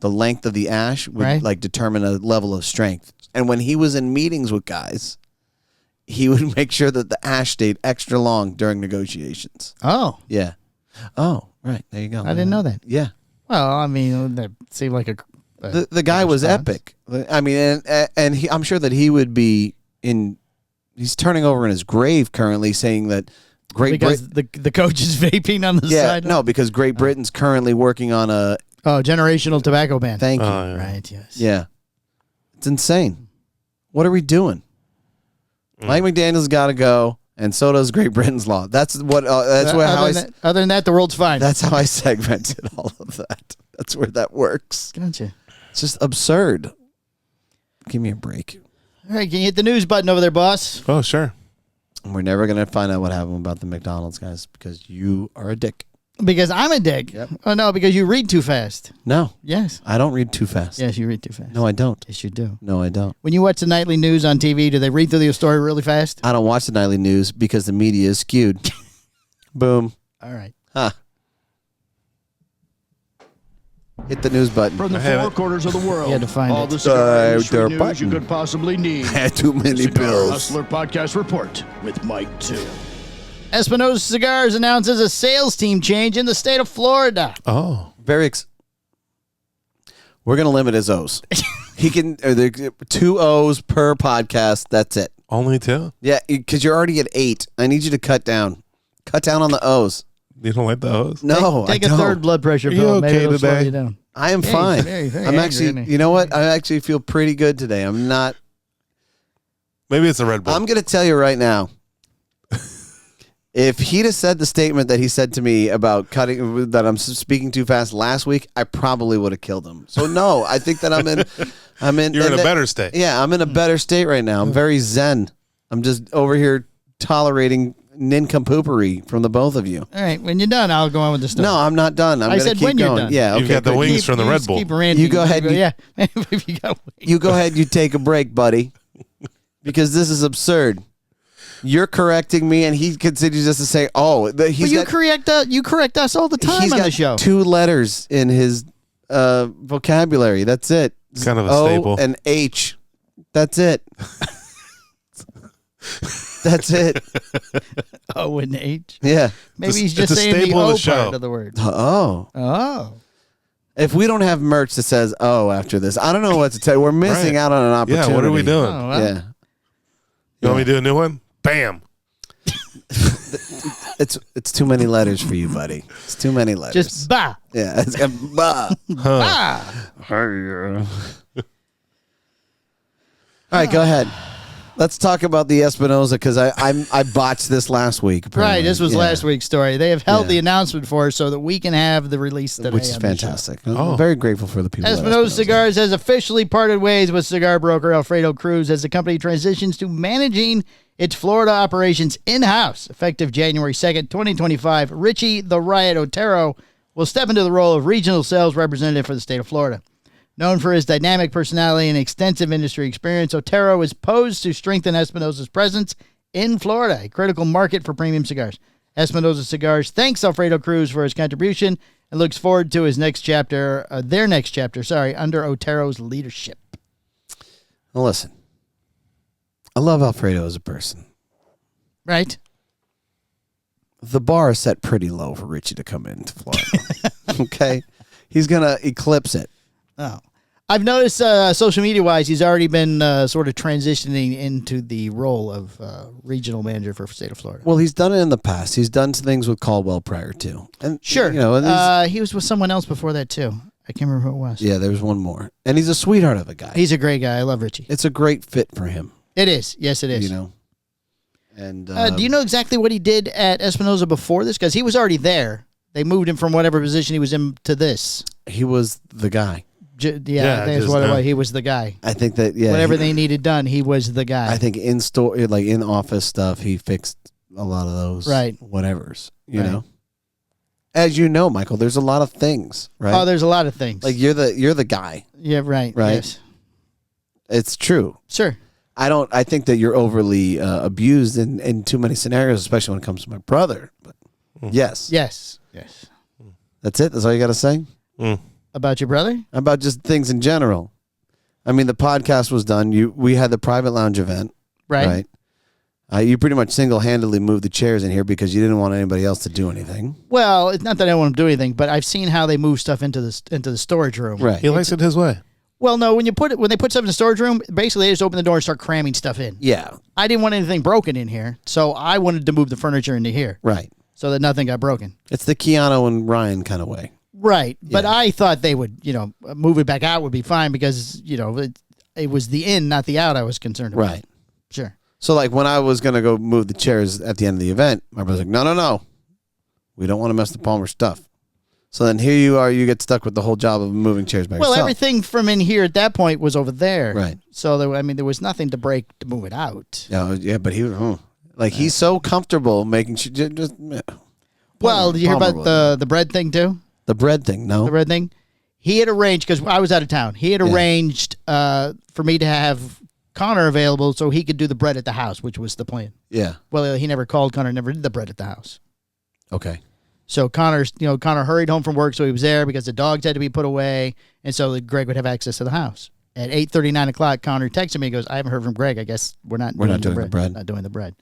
[SPEAKER 6] length of the ash would determine a level of strength. And when he was in meetings with guys, he would make sure that the ash stayed extra long during negotiations.
[SPEAKER 5] Oh.
[SPEAKER 6] Yeah. Oh, right. There you go.
[SPEAKER 5] I didn't know that.
[SPEAKER 6] Yeah.
[SPEAKER 5] Well, I mean, that seemed like
[SPEAKER 6] the guy was epic. I mean, and I'm sure that he would be in. He's turning over in his grave currently, saying that
[SPEAKER 5] because the coach is vaping on the side.
[SPEAKER 6] No, because Great Britain's currently working on a
[SPEAKER 5] generational tobacco ban.
[SPEAKER 6] Thank you.
[SPEAKER 4] Yeah.
[SPEAKER 5] Right. Yes.
[SPEAKER 6] Yeah, it's insane. What are we doing? Mike McDaniel's got to go, and so does Great Britain's law. That's what.
[SPEAKER 5] Other than that, the world's fine.
[SPEAKER 6] That's how I segmented all of that. That's where that works.
[SPEAKER 5] Gotcha.
[SPEAKER 6] It's just absurd. Give me a break.
[SPEAKER 5] All right, can you hit the news button over there, boss?
[SPEAKER 4] Oh, sure.
[SPEAKER 6] We're never going to find out what happened about the McDonald's guys because you are a dick.
[SPEAKER 5] Because I'm a dick.
[SPEAKER 6] Yep.
[SPEAKER 5] Oh, no, because you read too fast.
[SPEAKER 6] No.
[SPEAKER 5] Yes.
[SPEAKER 6] I don't read too fast.
[SPEAKER 5] Yes, you read too fast.
[SPEAKER 6] No, I don't.
[SPEAKER 5] Yes, you do.
[SPEAKER 6] No, I don't.
[SPEAKER 5] When you watch the nightly news on TV, do they read through the story really fast?
[SPEAKER 6] I don't watch the nightly news because the media is skewed. Boom.
[SPEAKER 5] All right.
[SPEAKER 6] Huh. Hit the news button.
[SPEAKER 10] From the four corners of the world,
[SPEAKER 5] You had to find
[SPEAKER 10] all
[SPEAKER 5] it.
[SPEAKER 10] the cigar industry
[SPEAKER 6] their
[SPEAKER 10] news
[SPEAKER 6] button.
[SPEAKER 10] you could possibly need.
[SPEAKER 6] Had too many
[SPEAKER 10] Cigar
[SPEAKER 6] pills.
[SPEAKER 10] Hustler Podcast Report with Mike 2.
[SPEAKER 5] Espinosa Cigars announces a sales team change in the state of Florida.
[SPEAKER 4] Oh.
[SPEAKER 6] We're going to limit his O's. He can 2 O's per podcast. That's it.
[SPEAKER 4] Only 2?
[SPEAKER 6] Yeah, because you're already at 8. I need you to cut down. Cut down on the O's.
[SPEAKER 4] You don't like the O's?
[SPEAKER 6] No,
[SPEAKER 5] Take
[SPEAKER 6] I
[SPEAKER 5] a
[SPEAKER 6] don't.
[SPEAKER 5] third blood pressure
[SPEAKER 4] Are you
[SPEAKER 5] pill. Maybe
[SPEAKER 4] okay
[SPEAKER 5] it'll slow
[SPEAKER 4] today?
[SPEAKER 5] you down.
[SPEAKER 6] I am
[SPEAKER 5] Yeah,
[SPEAKER 6] fine.
[SPEAKER 5] he's very, very
[SPEAKER 6] I'm
[SPEAKER 5] angry,
[SPEAKER 6] actually,
[SPEAKER 5] isn't he?
[SPEAKER 6] you know what? I actually feel pretty good today. I'm not.
[SPEAKER 4] Maybe it's a Red Bull.
[SPEAKER 6] I'm going to tell you right now. If he'd have said the statement that he said to me about cutting, that I'm speaking too fast last week, I probably would have killed him. So no, I think that I'm in.
[SPEAKER 4] You're in a better state.
[SPEAKER 6] Yeah, I'm in a better state right now. I'm very zen. I'm just over here tolerating nincompoopery from the both of you.
[SPEAKER 5] All right, when you're done, I'll go on with the story.
[SPEAKER 6] No, I'm not done. I'm
[SPEAKER 5] I
[SPEAKER 6] going to
[SPEAKER 5] said
[SPEAKER 6] keep
[SPEAKER 5] when you're
[SPEAKER 6] going.
[SPEAKER 5] done.
[SPEAKER 6] Yeah, okay.
[SPEAKER 4] You've got the
[SPEAKER 6] good.
[SPEAKER 4] wings from the
[SPEAKER 5] You
[SPEAKER 4] Red
[SPEAKER 5] just
[SPEAKER 4] Bull.
[SPEAKER 5] keep ranting.
[SPEAKER 6] You go ahead,
[SPEAKER 5] Yeah. If you got wings.
[SPEAKER 6] You go ahead. You take a break, buddy, because this is absurd. You're correcting me, and he continues just to say, "Oh,
[SPEAKER 5] But
[SPEAKER 6] he's
[SPEAKER 5] you
[SPEAKER 6] got
[SPEAKER 5] correct us all the time
[SPEAKER 6] he's
[SPEAKER 5] on
[SPEAKER 6] got
[SPEAKER 5] the show.
[SPEAKER 6] 2 letters in his vocabulary. That's it.
[SPEAKER 4] It's kind of a
[SPEAKER 6] O
[SPEAKER 4] staple.
[SPEAKER 6] and H. That's it. That's it.
[SPEAKER 5] O and H.
[SPEAKER 6] Yeah.
[SPEAKER 5] Maybe he's
[SPEAKER 4] It's
[SPEAKER 5] just
[SPEAKER 4] a
[SPEAKER 5] saying the
[SPEAKER 4] staple of
[SPEAKER 5] O
[SPEAKER 4] the show.
[SPEAKER 5] part of the word.
[SPEAKER 6] Oh.
[SPEAKER 5] Oh.
[SPEAKER 6] If we don't have merch that says "oh" after this, I don't know what to tell you. We're missing
[SPEAKER 4] Right.
[SPEAKER 6] out on an opportunity.
[SPEAKER 4] Yeah, what are we doing?
[SPEAKER 5] Oh, well.
[SPEAKER 6] Yeah.
[SPEAKER 4] You want me to do a new one? Bam.
[SPEAKER 6] It's too many letters for you, buddy. It's too many letters.
[SPEAKER 5] Just bah.
[SPEAKER 6] yeah. It's got bah.
[SPEAKER 5] Ah.
[SPEAKER 6] All right, go ahead. Let's talk about the Espinosa because I botched this last week.
[SPEAKER 5] Right,
[SPEAKER 6] apparently.
[SPEAKER 5] this was
[SPEAKER 6] Yeah.
[SPEAKER 5] last week's story. They have held
[SPEAKER 6] Yeah.
[SPEAKER 5] the announcement for us so that we can have the release today.
[SPEAKER 6] which is
[SPEAKER 5] on the show.
[SPEAKER 6] fantastic. I'm very grateful for the people. at
[SPEAKER 5] Espinosa Cigars has officially parted ways with cigar broker Alfredo Cruz as the company transitions to managing its Florida operations in-house. Effective January 2nd, 2025, Richie the Riot Otero will step into the role of regional sales representative for the state of Florida. Known for his dynamic personality and extensive industry experience, Otero is posed to strengthen Espinosa's presence in Florida, a critical market for premium cigars. Espinosa Cigars thanks Alfredo Cruz for his contribution and looks forward to his next chapter, their next chapter, under Otero's leadership.
[SPEAKER 6] Well, listen, I love Alfredo as a person.
[SPEAKER 5] Right?
[SPEAKER 6] The bar is set pretty low for Richie to come into Florida. Okay? He's going to eclipse it.
[SPEAKER 5] Oh. I've noticed social media-wise, he's already been sort of transitioning into the role of regional manager for the state of Florida.
[SPEAKER 6] Well, he's done it in the past. He's done things with Caldwell prior to. And
[SPEAKER 5] Sure.
[SPEAKER 6] You know, and
[SPEAKER 5] he was with someone else before that, too. I can't remember who it was.
[SPEAKER 6] yeah, there was one more. And he's a sweetheart of a guy.
[SPEAKER 5] He's a great guy. I love Richie.
[SPEAKER 6] It's a great fit for him,
[SPEAKER 5] It is. Yes, it is.
[SPEAKER 6] you know. And
[SPEAKER 5] Do you know exactly what he did at Espinosa before this? Because he was already there. They moved him from whatever position he was in to this.
[SPEAKER 6] he was the guy.
[SPEAKER 5] Yeah, that's
[SPEAKER 4] just
[SPEAKER 5] what it
[SPEAKER 4] now.
[SPEAKER 5] was. He was the guy.
[SPEAKER 6] I think that
[SPEAKER 5] Whatever they needed done, he was the guy.
[SPEAKER 6] I think in store, like in office stuff, he fixed a lot of those
[SPEAKER 5] Right.
[SPEAKER 6] whatevers. You
[SPEAKER 5] Right.
[SPEAKER 6] know, as you know, Michael, there's a lot of things, right?
[SPEAKER 5] Oh, there's a lot of things.
[SPEAKER 6] like you're the guy.
[SPEAKER 5] Yeah, right.
[SPEAKER 6] Right.
[SPEAKER 5] Yes.
[SPEAKER 6] It's true.
[SPEAKER 5] Sure.
[SPEAKER 6] I think that you're overly abused in too many scenarios, especially when it comes to my brother. But yes,
[SPEAKER 5] Yes. Yes.
[SPEAKER 6] that's it. That's all you got to say
[SPEAKER 5] About your brother?
[SPEAKER 6] about just things in general. I mean, the podcast was done. We had the private lounge event,
[SPEAKER 5] Right.
[SPEAKER 6] You pretty much single-handedly moved the chairs in here because you didn't want anybody else to do anything.
[SPEAKER 5] Well, it's not that I don't want to do anything, but I've seen how they move stuff into the storage room.
[SPEAKER 6] Right.
[SPEAKER 4] He likes it his way.
[SPEAKER 5] Well, no, when they put stuff in the storage room, basically they just open the door and start cramming stuff in.
[SPEAKER 6] Yeah.
[SPEAKER 5] I didn't want anything broken in here, so I wanted to move the furniture into here
[SPEAKER 6] Right.
[SPEAKER 5] so that nothing got broken.
[SPEAKER 6] It's the Keanu and Ryan kind of way.
[SPEAKER 5] Right. But
[SPEAKER 6] Yeah.
[SPEAKER 5] I thought they would, move it back out would be fine because, it was the in, not the out I was concerned about.
[SPEAKER 6] Right.
[SPEAKER 5] Sure.
[SPEAKER 6] So, like, when I was going to go move the chairs at the end of the event, my brother's like, no. We don't want to mess the Palmer stuff. So then here you are, you get stuck with the whole job of moving chairs by
[SPEAKER 5] Well,
[SPEAKER 6] yourself.
[SPEAKER 5] everything from in here at that point was over there.
[SPEAKER 6] Right.
[SPEAKER 5] So, there was nothing to break to move it out.
[SPEAKER 6] Yeah, but he's so comfortable making sure. Just,
[SPEAKER 5] Well, did you hear
[SPEAKER 6] Palmer
[SPEAKER 5] about
[SPEAKER 6] was.
[SPEAKER 5] the bread thing, too?
[SPEAKER 6] The bread thing, no.
[SPEAKER 5] The bread thing? He had arranged, because I was out of town, he had arranged for me to have Connor available so he could do the bread at the house, which was the plan.
[SPEAKER 6] Yeah.
[SPEAKER 5] Well, he never called Connor, never did the bread at the house.
[SPEAKER 6] Okay.
[SPEAKER 5] So Connor hurried home from work, so he was there because the dogs had to be put away, and so Greg would have access to the house. At 8:30, 9 o'clock, Connor texted me. He goes, "I haven't heard from Greg. I guess we're not doing the bread. Not doing the bread."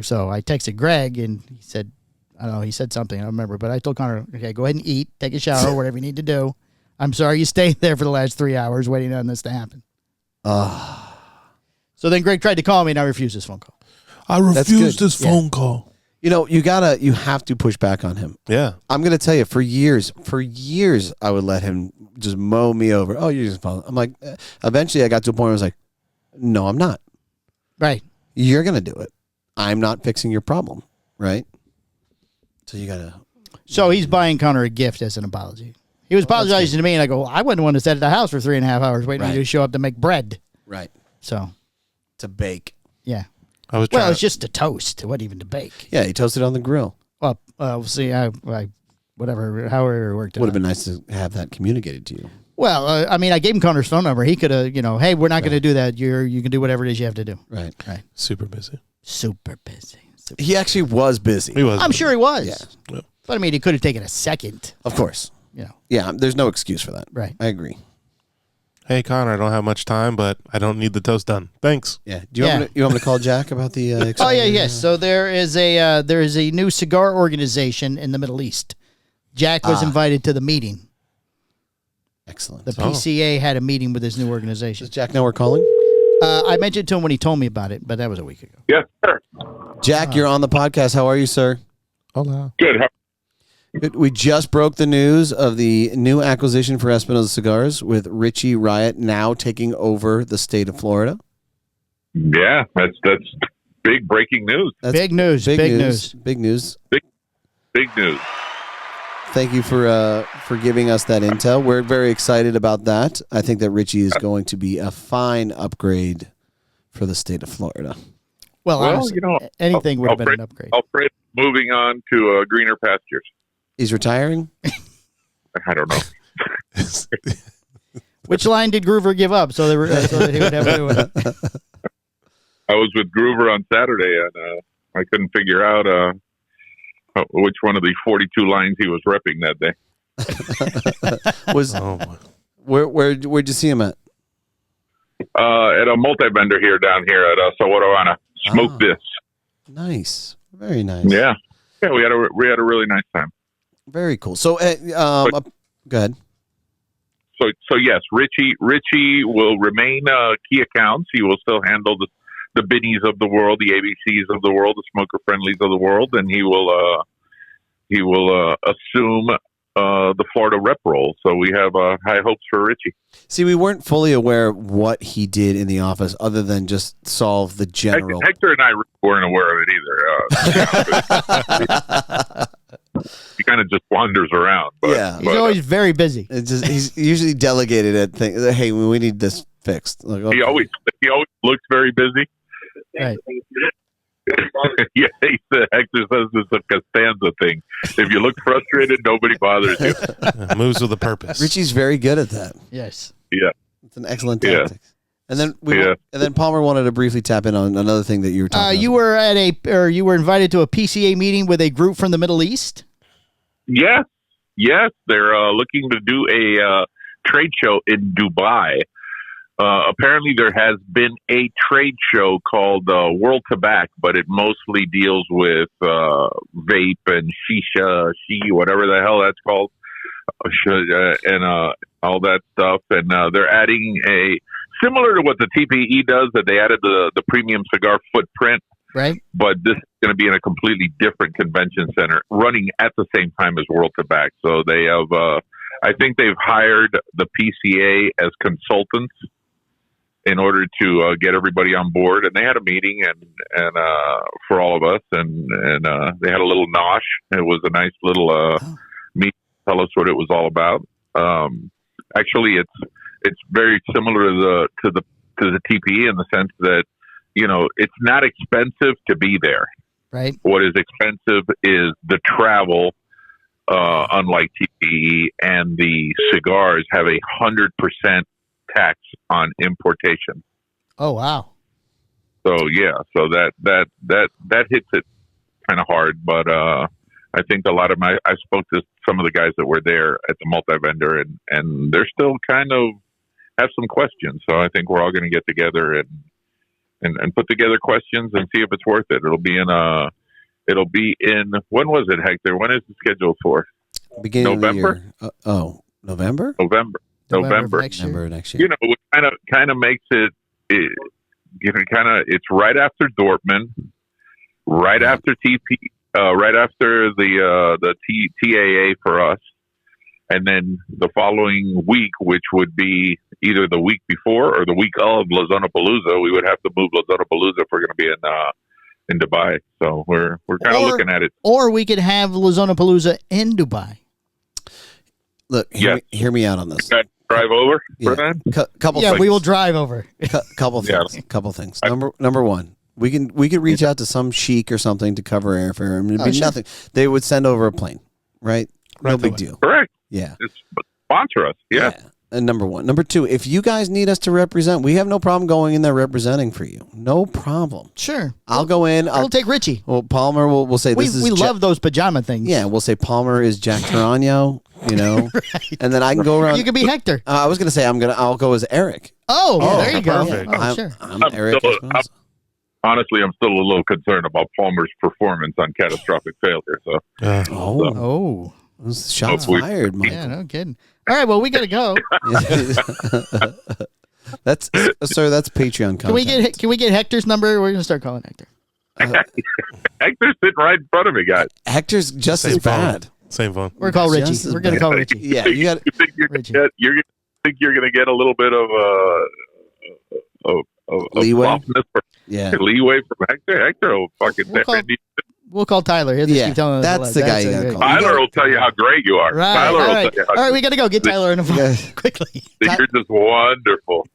[SPEAKER 5] So I texted Greg, and he said, "I don't know." He said something. I don't remember, but I told Connor, "Okay, go ahead and eat, take a shower, whatever you need to do. I'm sorry you stayed there for the last 3 hours waiting on this to happen." So then Greg tried to call me, and I refused his phone call.
[SPEAKER 4] I refused his phone call.
[SPEAKER 6] You know, you have to push back on him.
[SPEAKER 4] Yeah.
[SPEAKER 6] I'm going to tell you, for years, I would let him just mow me over. Oh, you're just following. I'm like, eventually I got to a point where I was like, no, I'm not.
[SPEAKER 5] Right.
[SPEAKER 6] You're going to do it. I'm not fixing your problem. Right. So you got to.
[SPEAKER 5] So he's buying Connor a gift as an apology. He was apologizing to me, and I go, well, I wouldn't want to sit at the house for 3.5 hours waiting for you to show up to make bread.
[SPEAKER 6] Right.
[SPEAKER 5] So.
[SPEAKER 6] To bake.
[SPEAKER 5] Yeah.
[SPEAKER 4] Well,
[SPEAKER 5] it's just to toast. It wasn't even to bake.
[SPEAKER 6] Yeah, he toasted on the grill.
[SPEAKER 5] Well, we'll see. However it worked out.
[SPEAKER 6] Would have been nice to have that communicated to you.
[SPEAKER 5] Well, I mean, I gave him Connor's phone number. He could have, hey, we're not going to do that. You can do whatever it is you have to do.
[SPEAKER 6] Right.
[SPEAKER 4] Super busy.
[SPEAKER 5] Super busy.
[SPEAKER 6] He actually was busy.
[SPEAKER 4] He was.
[SPEAKER 5] I'm sure he was.
[SPEAKER 6] Yeah.
[SPEAKER 5] But I mean, he could have taken a second.
[SPEAKER 6] Of course.
[SPEAKER 5] Yeah.
[SPEAKER 6] Yeah, there's no excuse for that.
[SPEAKER 5] Right.
[SPEAKER 6] I agree.
[SPEAKER 4] Hey, Connor, I don't have much time, but I don't need the toast done. Thanks.
[SPEAKER 6] Yeah. Do you want me to call Jack about the
[SPEAKER 5] Oh, yeah, yes. So there is a new cigar organization in the Middle East. Jack was invited to the meeting.
[SPEAKER 6] Excellent.
[SPEAKER 5] The PCA had a meeting with this new organization.
[SPEAKER 6] Does Jack know we're calling?
[SPEAKER 5] I mentioned to him when he told me about it, but that was a week ago.
[SPEAKER 11] Yes, sir.
[SPEAKER 6] Jack, you're on the podcast. How are you, sir?
[SPEAKER 4] Hola.
[SPEAKER 11] Good.
[SPEAKER 6] We just broke the news of the new acquisition for Espinosa Cigars with Richie Riot now taking over the state of Florida.
[SPEAKER 11] Yeah, that's big breaking news.
[SPEAKER 6] That's
[SPEAKER 5] big news. Big news.
[SPEAKER 6] Big news.
[SPEAKER 11] Big news.
[SPEAKER 6] Thank you for giving us that intel. We're very excited about that. I think that Richie is going to be a fine upgrade for the state of Florida.
[SPEAKER 5] Well, honestly, anything would have been an upgrade.
[SPEAKER 11] Alfred moving on to greener pastures.
[SPEAKER 6] He's retiring?
[SPEAKER 11] I don't know.
[SPEAKER 5] Which line did Groover give up so that he would have to do it?
[SPEAKER 11] I was with Groover on Saturday, and I couldn't figure out which one of the 42 lines he was repping that day.
[SPEAKER 6] Where'd you see him at?
[SPEAKER 11] At a multi-vendor down here at Sawarawana. Smoke This.
[SPEAKER 6] Nice. Very nice.
[SPEAKER 11] Yeah. Yeah, we had a really nice time.
[SPEAKER 6] Very cool. So, go ahead.
[SPEAKER 11] So yes, Richie will remain key accounts. He will still handle the Binnies of the world, the ABCs of the world, the Smoker Friendlies of the world, and he will assume the Florida rep role. So we have high hopes for Richie.
[SPEAKER 6] See, we weren't fully aware of what he did in the office, other than just solve the general.
[SPEAKER 11] Hector and I weren't aware of it either. He kind of just wanders around. But,
[SPEAKER 5] he's always very busy.
[SPEAKER 6] He's usually delegated at things. Hey, we need this fixed. Like, okay.
[SPEAKER 11] He always looks very busy.
[SPEAKER 5] Right.
[SPEAKER 11] Yeah, Hector says it's a Costanza thing. If you look frustrated, nobody bothers you.
[SPEAKER 4] Moves with a purpose.
[SPEAKER 6] Richie's very good at that.
[SPEAKER 5] Yes.
[SPEAKER 11] Yeah.
[SPEAKER 6] It's an excellent tactic. And then Palmer wanted to briefly tap in on another thing that you were talking about.
[SPEAKER 5] You were invited to a PCA meeting with a group from the Middle East?
[SPEAKER 11] Yes. They're looking to do a trade show in Dubai. Apparently there has been a trade show called World Tobacco, but it mostly deals with vape and shisha, whatever the hell that's called, and all that stuff. And they're adding similar to what the TPE does, that they added the premium cigar footprint.
[SPEAKER 5] Right.
[SPEAKER 11] But this is going to be in a completely different convention center, running at the same time as World Tobacco. So they have, I think they've hired the PCA as consultants in order to get everybody on board. And they had a meeting and for all of us, and they had a little nosh. It was a nice little meeting to tell us what it was all about. Actually, it's very similar to the TPE in the sense that, it's not expensive to be there.
[SPEAKER 5] Right.
[SPEAKER 11] What is expensive is the travel, unlike TPE, and the cigars have 100% tax on importation.
[SPEAKER 5] Oh, wow.
[SPEAKER 11] So that hits it kind of hard, but I think I spoke to some of the guys that were there at the multi-vendor, and they're still kind of have some questions. So I think we're all going to get together and put together questions and see if it's worth it. It'll be in when was it, Hector? When is it scheduled for?
[SPEAKER 6] Beginning
[SPEAKER 11] November?
[SPEAKER 6] Of the year. November?
[SPEAKER 11] November
[SPEAKER 5] Next year.
[SPEAKER 6] November next year.
[SPEAKER 11] It kind of makes it it's right after Dortmund, right after right after the TAA for us, and then the following week, which would be either the week before or the week of Lozonapalooza, we would have to move Lozonapalooza if we're going to be in Dubai. So we're kind of looking at it.
[SPEAKER 5] Or we could have Lozonapalooza in Dubai.
[SPEAKER 6] Look, hear me out on this.
[SPEAKER 11] Drive over for that?
[SPEAKER 6] Couple
[SPEAKER 5] yeah,
[SPEAKER 6] things.
[SPEAKER 5] we will drive over.
[SPEAKER 6] Couple things. Couple things. Number one, we could reach out to some sheik or something to cover airfare. I mean, it'd be nothing. They would send over a plane, right? No big deal.
[SPEAKER 11] Correct.
[SPEAKER 6] Yeah.
[SPEAKER 11] Sponsor us. Yeah.
[SPEAKER 6] And number one. Number two, if you guys need us to represent, we have no problem going in there representing for you. No problem.
[SPEAKER 5] Sure.
[SPEAKER 6] I'll go in.
[SPEAKER 5] We'll take Richie.
[SPEAKER 6] Well, Palmer will say this is...
[SPEAKER 5] We love those pajama things.
[SPEAKER 6] Yeah, we'll say Palmer is Jack Tarano, you know,
[SPEAKER 5] right.
[SPEAKER 6] And then I can go around.
[SPEAKER 5] You can be Hector.
[SPEAKER 6] I was going to say I'll go as Eric.
[SPEAKER 5] Oh, there you go.
[SPEAKER 4] Perfect.
[SPEAKER 5] Sure.
[SPEAKER 6] I'm Eric.
[SPEAKER 11] Honestly, I'm still a little concerned about Palmer's performance on catastrophic failure. So,
[SPEAKER 6] shots fired, Michael.
[SPEAKER 5] Yeah, no kidding. All right, well, we got to go.
[SPEAKER 6] That's Patreon content.
[SPEAKER 5] Can we get Hector's number? We're going to start calling Hector.
[SPEAKER 11] Hector's sitting right in front of me, guys.
[SPEAKER 6] Hector's just as bad.
[SPEAKER 4] Same phone.
[SPEAKER 5] We're call Richie. We're going to call Richie.
[SPEAKER 6] Yeah, you got.
[SPEAKER 11] You think you're going to get a little bit of
[SPEAKER 6] leeway?
[SPEAKER 11] Leeway from Hector. Hector will fucking
[SPEAKER 5] We'll call Tyler. He'll just keep telling us
[SPEAKER 6] that's the guy you got to call.
[SPEAKER 11] Tyler will tell you how great you are.
[SPEAKER 5] Right.
[SPEAKER 11] Tyler will
[SPEAKER 5] tell
[SPEAKER 11] you
[SPEAKER 5] all right, we got to go. Get Tyler in the phone quickly.
[SPEAKER 11] You're just wonderful.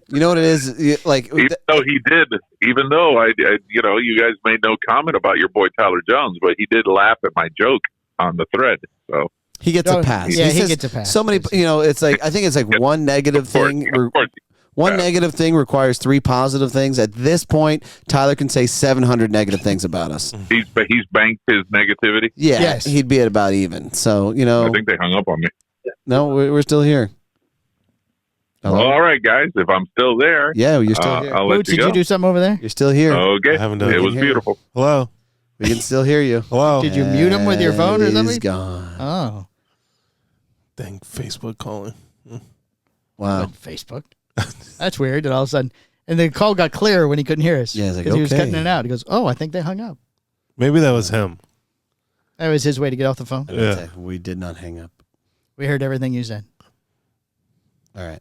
[SPEAKER 6] You know what it is?
[SPEAKER 11] Even though I you guys made no comment about your boy Tyler Jones, but he did laugh at my joke on the thread. So
[SPEAKER 6] he gets a pass.
[SPEAKER 5] Yeah, he gets a pass.
[SPEAKER 6] So many, it's like I think it's like one negative thing. One negative thing requires 3 positive things. At this point, Tyler can say 700 negative things about us.
[SPEAKER 11] He's banked his negativity.
[SPEAKER 6] Yeah, yes. He'd be at about even. So
[SPEAKER 11] I think they hung up on me.
[SPEAKER 6] No, we're still here.
[SPEAKER 11] Hello? All right, guys. If I'm still there,
[SPEAKER 6] you're still here.
[SPEAKER 11] I'll let
[SPEAKER 5] Did you do something over there?
[SPEAKER 6] You're still here.
[SPEAKER 11] Okay,
[SPEAKER 4] I haven't done
[SPEAKER 11] it was beautiful.
[SPEAKER 4] Hello.
[SPEAKER 6] We can still hear you.
[SPEAKER 4] Hello.
[SPEAKER 5] Did you mute him with your phone or something?
[SPEAKER 6] He's gone.
[SPEAKER 5] Oh,
[SPEAKER 4] dang! Facebook calling.
[SPEAKER 6] Wow.
[SPEAKER 5] Facebook. That's weird. And all of a sudden, and the call got clear when he couldn't hear us.
[SPEAKER 6] Yeah,
[SPEAKER 5] because he was cutting it out. He goes, "Oh, I think they hung up."
[SPEAKER 4] Maybe that was him.
[SPEAKER 5] That was his way to get off the phone.
[SPEAKER 6] Yeah. We did not hang up.
[SPEAKER 5] We heard everything you said.
[SPEAKER 6] All right.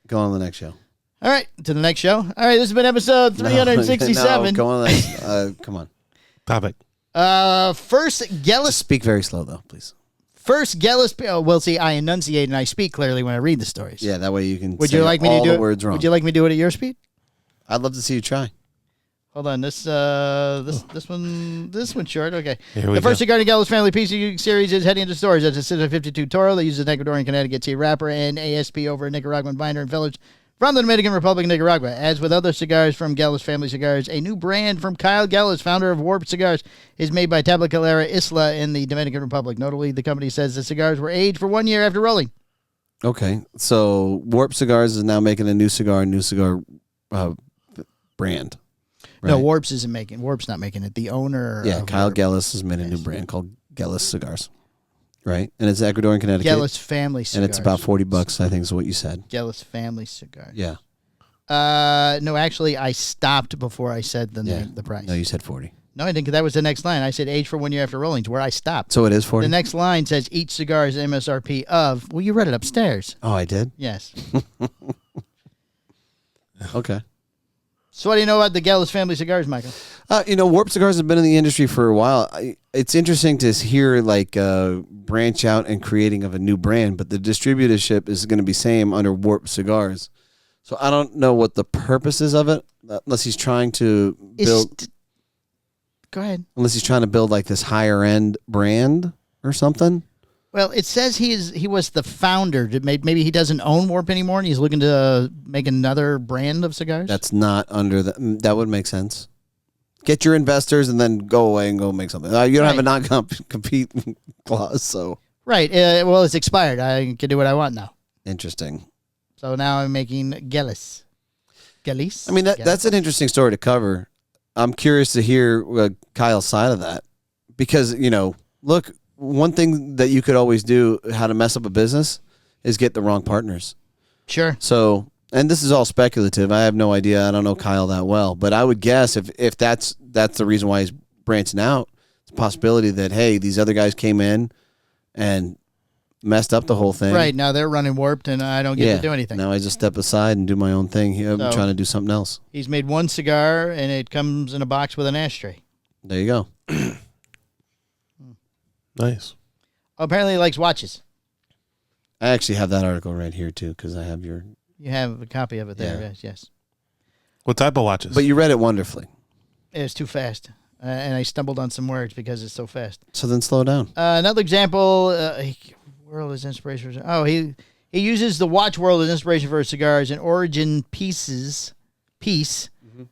[SPEAKER 6] Go on to the next show.
[SPEAKER 5] All right. To the next show. All right. This has been episode 367.
[SPEAKER 6] No, go on to the next. Come on.
[SPEAKER 4] Topic.
[SPEAKER 5] First, Gellis.
[SPEAKER 6] Just speak very slow, though, please.
[SPEAKER 5] First, Gellis. Well, see, I enunciate and I speak clearly when I read the stories.
[SPEAKER 6] Yeah, that way you can.
[SPEAKER 5] Would you like me to do
[SPEAKER 6] the
[SPEAKER 5] it?
[SPEAKER 6] Words wrong.
[SPEAKER 5] Would you like me to do it at your speed?
[SPEAKER 6] I'd love to see you try.
[SPEAKER 5] Hold on, this one's short. Okay.
[SPEAKER 4] The
[SPEAKER 5] first cigar in Gellis family PC series is heading into stores. That's a Citra 52 Toro that uses an Ecuadorian Connecticut tea wrapper and ASP over a Nicaraguan binder and fillers from the Dominican Republic, Nicaragua. As with other cigars from Gellis Family Cigars, a new brand from Kyle Gellis, founder of Warp Cigars, is made by Tabacalera Isla in the Dominican Republic. Notably, the company says the cigars were aged for 1 year after rolling.
[SPEAKER 6] Okay, so Warp Cigars is now making a new cigar brand. Right?
[SPEAKER 5] No, Warp's not making it. The owner.
[SPEAKER 6] Yeah, Kyle Gellis has made a new brand called Gellis Cigars. Right, and it's Ecuadorian Connecticut.
[SPEAKER 5] Gellis Family Cigars.
[SPEAKER 6] And it's about $40, I think, is what you said.
[SPEAKER 5] Gellis Family Cigars.
[SPEAKER 6] Yeah.
[SPEAKER 5] No, actually, I stopped before I said the price.
[SPEAKER 6] No, you said 40.
[SPEAKER 5] No, I didn't. That was the next line. I said age for 1 year after rolling, to where I stopped.
[SPEAKER 6] So it is 40.
[SPEAKER 5] The next line says each cigar is MSRP of. Well, you read it upstairs.
[SPEAKER 6] Oh, I did.
[SPEAKER 5] Yes.
[SPEAKER 6] Okay.
[SPEAKER 5] So what do you know about the Gellis Family Cigars, Michael?
[SPEAKER 6] Warp Cigars have been in the industry for a while. It's interesting to hear branch out and creating of a new brand, but the distributorship is going to be same under Warp Cigars. So I don't know what the purpose is of it, unless he's trying to build.
[SPEAKER 5] Go ahead.
[SPEAKER 6] Unless he's trying to build like this higher end brand or something.
[SPEAKER 5] Well, it says he was the founder. Maybe he doesn't own Warp anymore, and he's looking to make another brand of cigars.
[SPEAKER 6] That's not under that would make sense. Get your investors and then go away and go make something. You don't have a non-compete clause, so
[SPEAKER 5] right. Well, it's expired. I can do what I want now.
[SPEAKER 6] Interesting.
[SPEAKER 5] So now I'm making Gellis. Gellis.
[SPEAKER 6] I mean, that's an interesting story to cover. I'm curious to hear Kyle's side of that because look. One thing that you could always do, how to mess up a business, is get the wrong partners.
[SPEAKER 5] Sure.
[SPEAKER 6] So, and this is all speculative. I have no idea. I don't know Kyle that well, but I would guess if that's the reason why he's branching out, it's a possibility that, hey, these other guys came in and messed up the whole thing.
[SPEAKER 5] Right, now they're running warped, and I don't get to do anything.
[SPEAKER 6] Now I just step aside and do my own thing. I'm trying to do something else.
[SPEAKER 5] He's made one cigar, and it comes in a box with an ashtray.
[SPEAKER 6] There you go.
[SPEAKER 4] Nice.
[SPEAKER 5] Apparently he likes watches.
[SPEAKER 6] I actually have that article right here, too, because I have your...
[SPEAKER 5] You have a copy of it there,
[SPEAKER 6] Yeah.
[SPEAKER 5] yes.
[SPEAKER 4] What type of watches?
[SPEAKER 6] But you read it wonderfully.
[SPEAKER 5] It's too fast, and I stumbled on some words because it's so fast.
[SPEAKER 6] So then slow down.
[SPEAKER 5] Another example, world is inspiration for... Oh, he uses the watch world as inspiration for his cigars, and origin piece,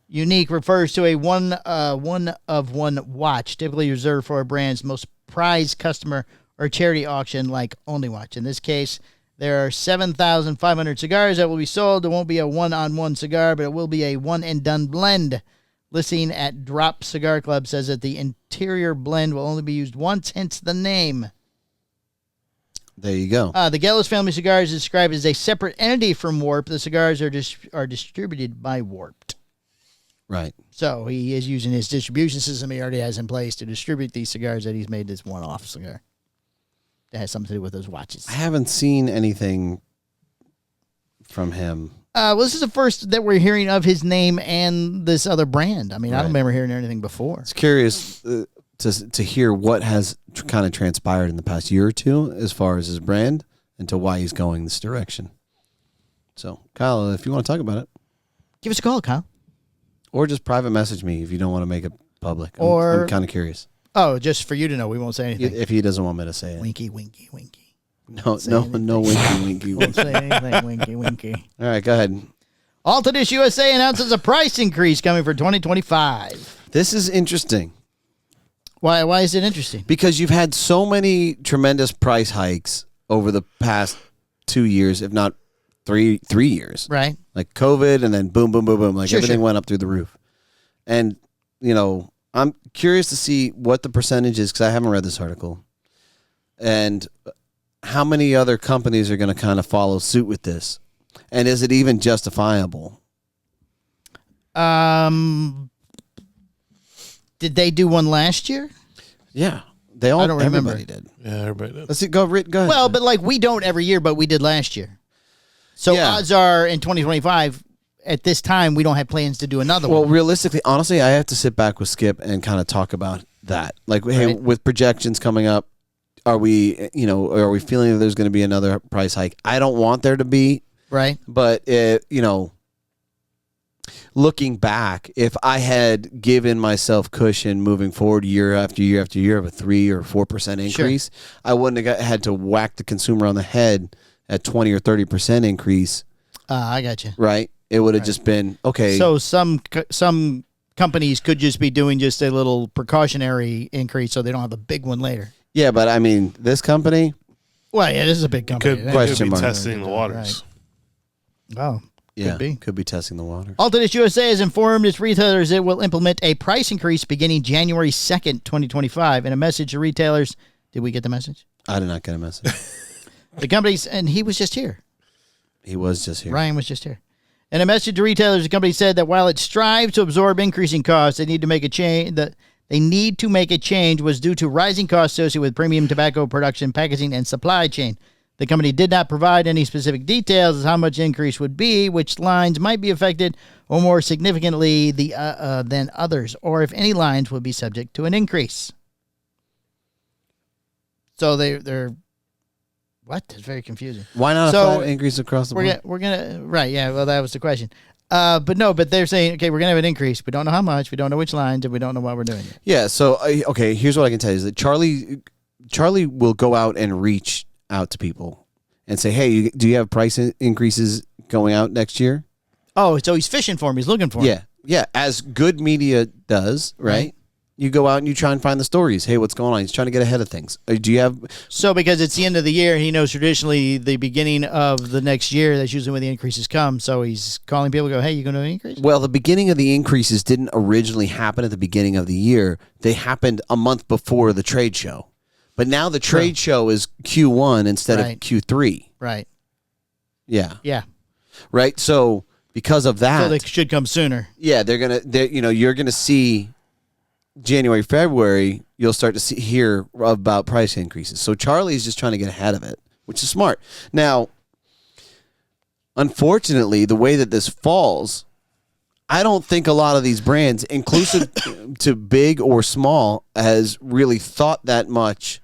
[SPEAKER 5] unique, refers to a one-of-one watch, typically reserved for a brand's most prized customer or charity auction like Only Watch. In this case, there are 7,500 cigars that will be sold. It won't be a one-on-one cigar, but it will be a one-and-done blend. Listing at Drop Cigar Club says that the interior blend will only be used once, hence the name.
[SPEAKER 6] There you go.
[SPEAKER 5] The Gellis family cigars is described as a separate entity from Warp. The cigars are distributed by Warped.
[SPEAKER 6] Right.
[SPEAKER 5] So he is using his distribution system he already has in place to distribute these cigars that he's made this one-off cigar. That has something to do with those watches.
[SPEAKER 6] I haven't seen anything from him.
[SPEAKER 5] Well, this is the first that we're hearing of his name and this other brand. I mean, I don't remember hearing anything before.
[SPEAKER 6] It's curious to hear what has kind of transpired in the past year or two as far as his brand and to why he's going this direction. So, Kyle, if you want to talk about it.
[SPEAKER 5] Give us a call, Kyle.
[SPEAKER 6] Or just private message me if you don't want to make it public.
[SPEAKER 5] Or
[SPEAKER 6] I'm kind of curious.
[SPEAKER 5] Oh, just for you to know. We won't say anything.
[SPEAKER 6] If he doesn't want me to say it.
[SPEAKER 5] Winky, winky, winky.
[SPEAKER 6] No winky, winky,
[SPEAKER 5] Won't
[SPEAKER 6] winky.
[SPEAKER 5] say anything, winky, winky.
[SPEAKER 6] All right, go ahead.
[SPEAKER 5] Altadis U.S.A. announces a price increase coming for 2025.
[SPEAKER 6] This is interesting.
[SPEAKER 5] Why is it interesting?
[SPEAKER 6] Because you've had so many tremendous price hikes over the past 2 years, if not three years.
[SPEAKER 5] Right.
[SPEAKER 6] Like COVID and then boom, boom, boom, boom. Like
[SPEAKER 5] Sure,
[SPEAKER 6] everything
[SPEAKER 5] sure.
[SPEAKER 6] went up through the roof. And, I'm curious to see what the percentage is because I haven't read this article. And how many other companies are going to kind of follow suit with this? And is it even justifiable?
[SPEAKER 5] Did they do one last year?
[SPEAKER 6] Yeah. They all,
[SPEAKER 5] I don't remember.
[SPEAKER 6] everybody did.
[SPEAKER 4] Yeah, everybody did.
[SPEAKER 6] Let's see, go ahead.
[SPEAKER 5] Well, but like we don't every year, but we did last year. So
[SPEAKER 6] Yeah.
[SPEAKER 5] odds are in 2025, at this time, we don't have plans to do another
[SPEAKER 6] Well,
[SPEAKER 5] one.
[SPEAKER 6] realistically, honestly, I have to sit back with Skip and kind of talk about that. Like, hey,
[SPEAKER 5] Right.
[SPEAKER 6] with projections coming up, are we feeling that there's going to be another price hike? I don't want there to be,
[SPEAKER 5] Right.
[SPEAKER 6] but looking back, if I had given myself cushion moving forward year after year after year of a 3 or 4% increase, I wouldn't have had to whack the consumer on the head at 20 or 30% increase.
[SPEAKER 5] I got you.
[SPEAKER 6] Right? It would have just been okay.
[SPEAKER 5] So some companies could just be doing just a little precautionary increase, so they don't have a big one later.
[SPEAKER 6] Yeah, but I mean, this company.
[SPEAKER 5] Well, yeah, this is a big company.
[SPEAKER 4] Could,
[SPEAKER 5] That-
[SPEAKER 6] Question
[SPEAKER 4] be
[SPEAKER 6] mark.
[SPEAKER 4] testing the waters.
[SPEAKER 5] Oh,
[SPEAKER 6] Yeah,
[SPEAKER 5] be.
[SPEAKER 6] could be testing the water.
[SPEAKER 5] Altadis USA has informed its retailers it will implement a price increase beginning January 2nd, 2025. In a message to retailers, did we get the message?
[SPEAKER 6] I did not get a message.
[SPEAKER 5] The companies, and he was just here.
[SPEAKER 6] He was just here.
[SPEAKER 5] Ryan was just here. In a message to retailers, the company said that while it strives to absorb increasing costs, they need to make a change. That they need to make a change was due to rising costs associated with premium tobacco production, packaging, and supply chain. The company did not provide any specific details as how much increase would be, which lines might be affected, or more significantly than others, or if any lines would be subject to an increase. So they're what? That's very confusing.
[SPEAKER 6] Why not
[SPEAKER 5] So,
[SPEAKER 6] a flat increase across the board?
[SPEAKER 5] We're gonna right, yeah. Well, that was the question. But they're saying, okay, we're gonna have an increase. We don't know how much. We don't know which lines, and we don't know what we're doing yet.
[SPEAKER 6] Yeah. So okay, here's what I can tell you: is that Charlie will go out and reach out to people and say, "Hey, do you have price increases going out next year?"
[SPEAKER 5] Oh, so he's fishing for him. He's looking for him.
[SPEAKER 6] Yeah, yeah. As good media does, right? You go out and you try and find the stories. Hey, what's going on? He's trying to get ahead of things. Do you have?
[SPEAKER 5] So because it's the end of the year, he knows traditionally the beginning of the next year, that's usually when the increases come. So he's calling people, go, hey, you going to increase?
[SPEAKER 6] Well, the beginning of the increases didn't originally happen at the beginning of the year. They happened a month before the trade show. But now the trade show is Q1 instead of Q3.
[SPEAKER 5] Right.
[SPEAKER 6] Yeah.
[SPEAKER 5] Yeah.
[SPEAKER 6] right? So because of that,
[SPEAKER 5] So they should come sooner.
[SPEAKER 6] yeah, you're gonna see January, February, you'll start to hear about price increases. So Charlie's just trying to get ahead of it, which is smart. Now, unfortunately, the way that this falls, I don't think a lot of these brands, inclusive to big or small, has really thought that much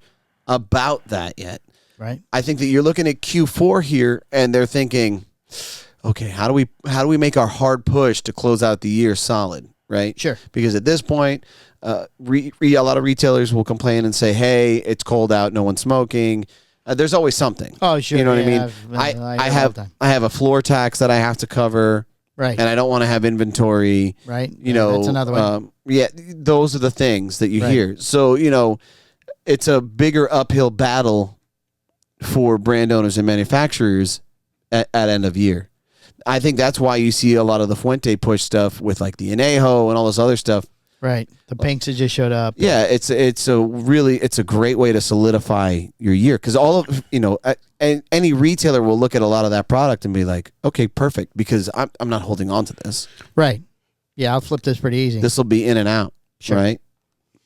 [SPEAKER 6] about that yet.
[SPEAKER 5] Right.
[SPEAKER 6] I think that you're looking at Q4 here, and they're thinking, okay, how do we make our hard push to close out the year solid, right?
[SPEAKER 5] Sure.
[SPEAKER 6] Because at this point, a lot of retailers will complain and say, "Hey, it's cold out, no one's smoking." There's always something.
[SPEAKER 5] Oh, sure.
[SPEAKER 6] You know what
[SPEAKER 5] yeah,
[SPEAKER 6] I mean? I have a floor tax that I have to cover.
[SPEAKER 5] Right.
[SPEAKER 6] And I don't want to have inventory.
[SPEAKER 5] Right.
[SPEAKER 6] You know,
[SPEAKER 5] that's another one.
[SPEAKER 6] Those are the things that you
[SPEAKER 5] Right.
[SPEAKER 6] hear. So, it's a bigger uphill battle for brand owners and manufacturers at end of year. I think that's why you see a lot of the Fuente push stuff with like the Anejo and all this other stuff.
[SPEAKER 5] Right. The pinks that just showed up.
[SPEAKER 6] Yeah, it's a great way to solidify your year, because all of any retailer will look at a lot of that product and be like, okay, perfect, because I'm not holding on to this.
[SPEAKER 5] Right. Yeah, I'll flip this pretty easy.
[SPEAKER 6] This will be in and out,
[SPEAKER 5] Sure.
[SPEAKER 6] right?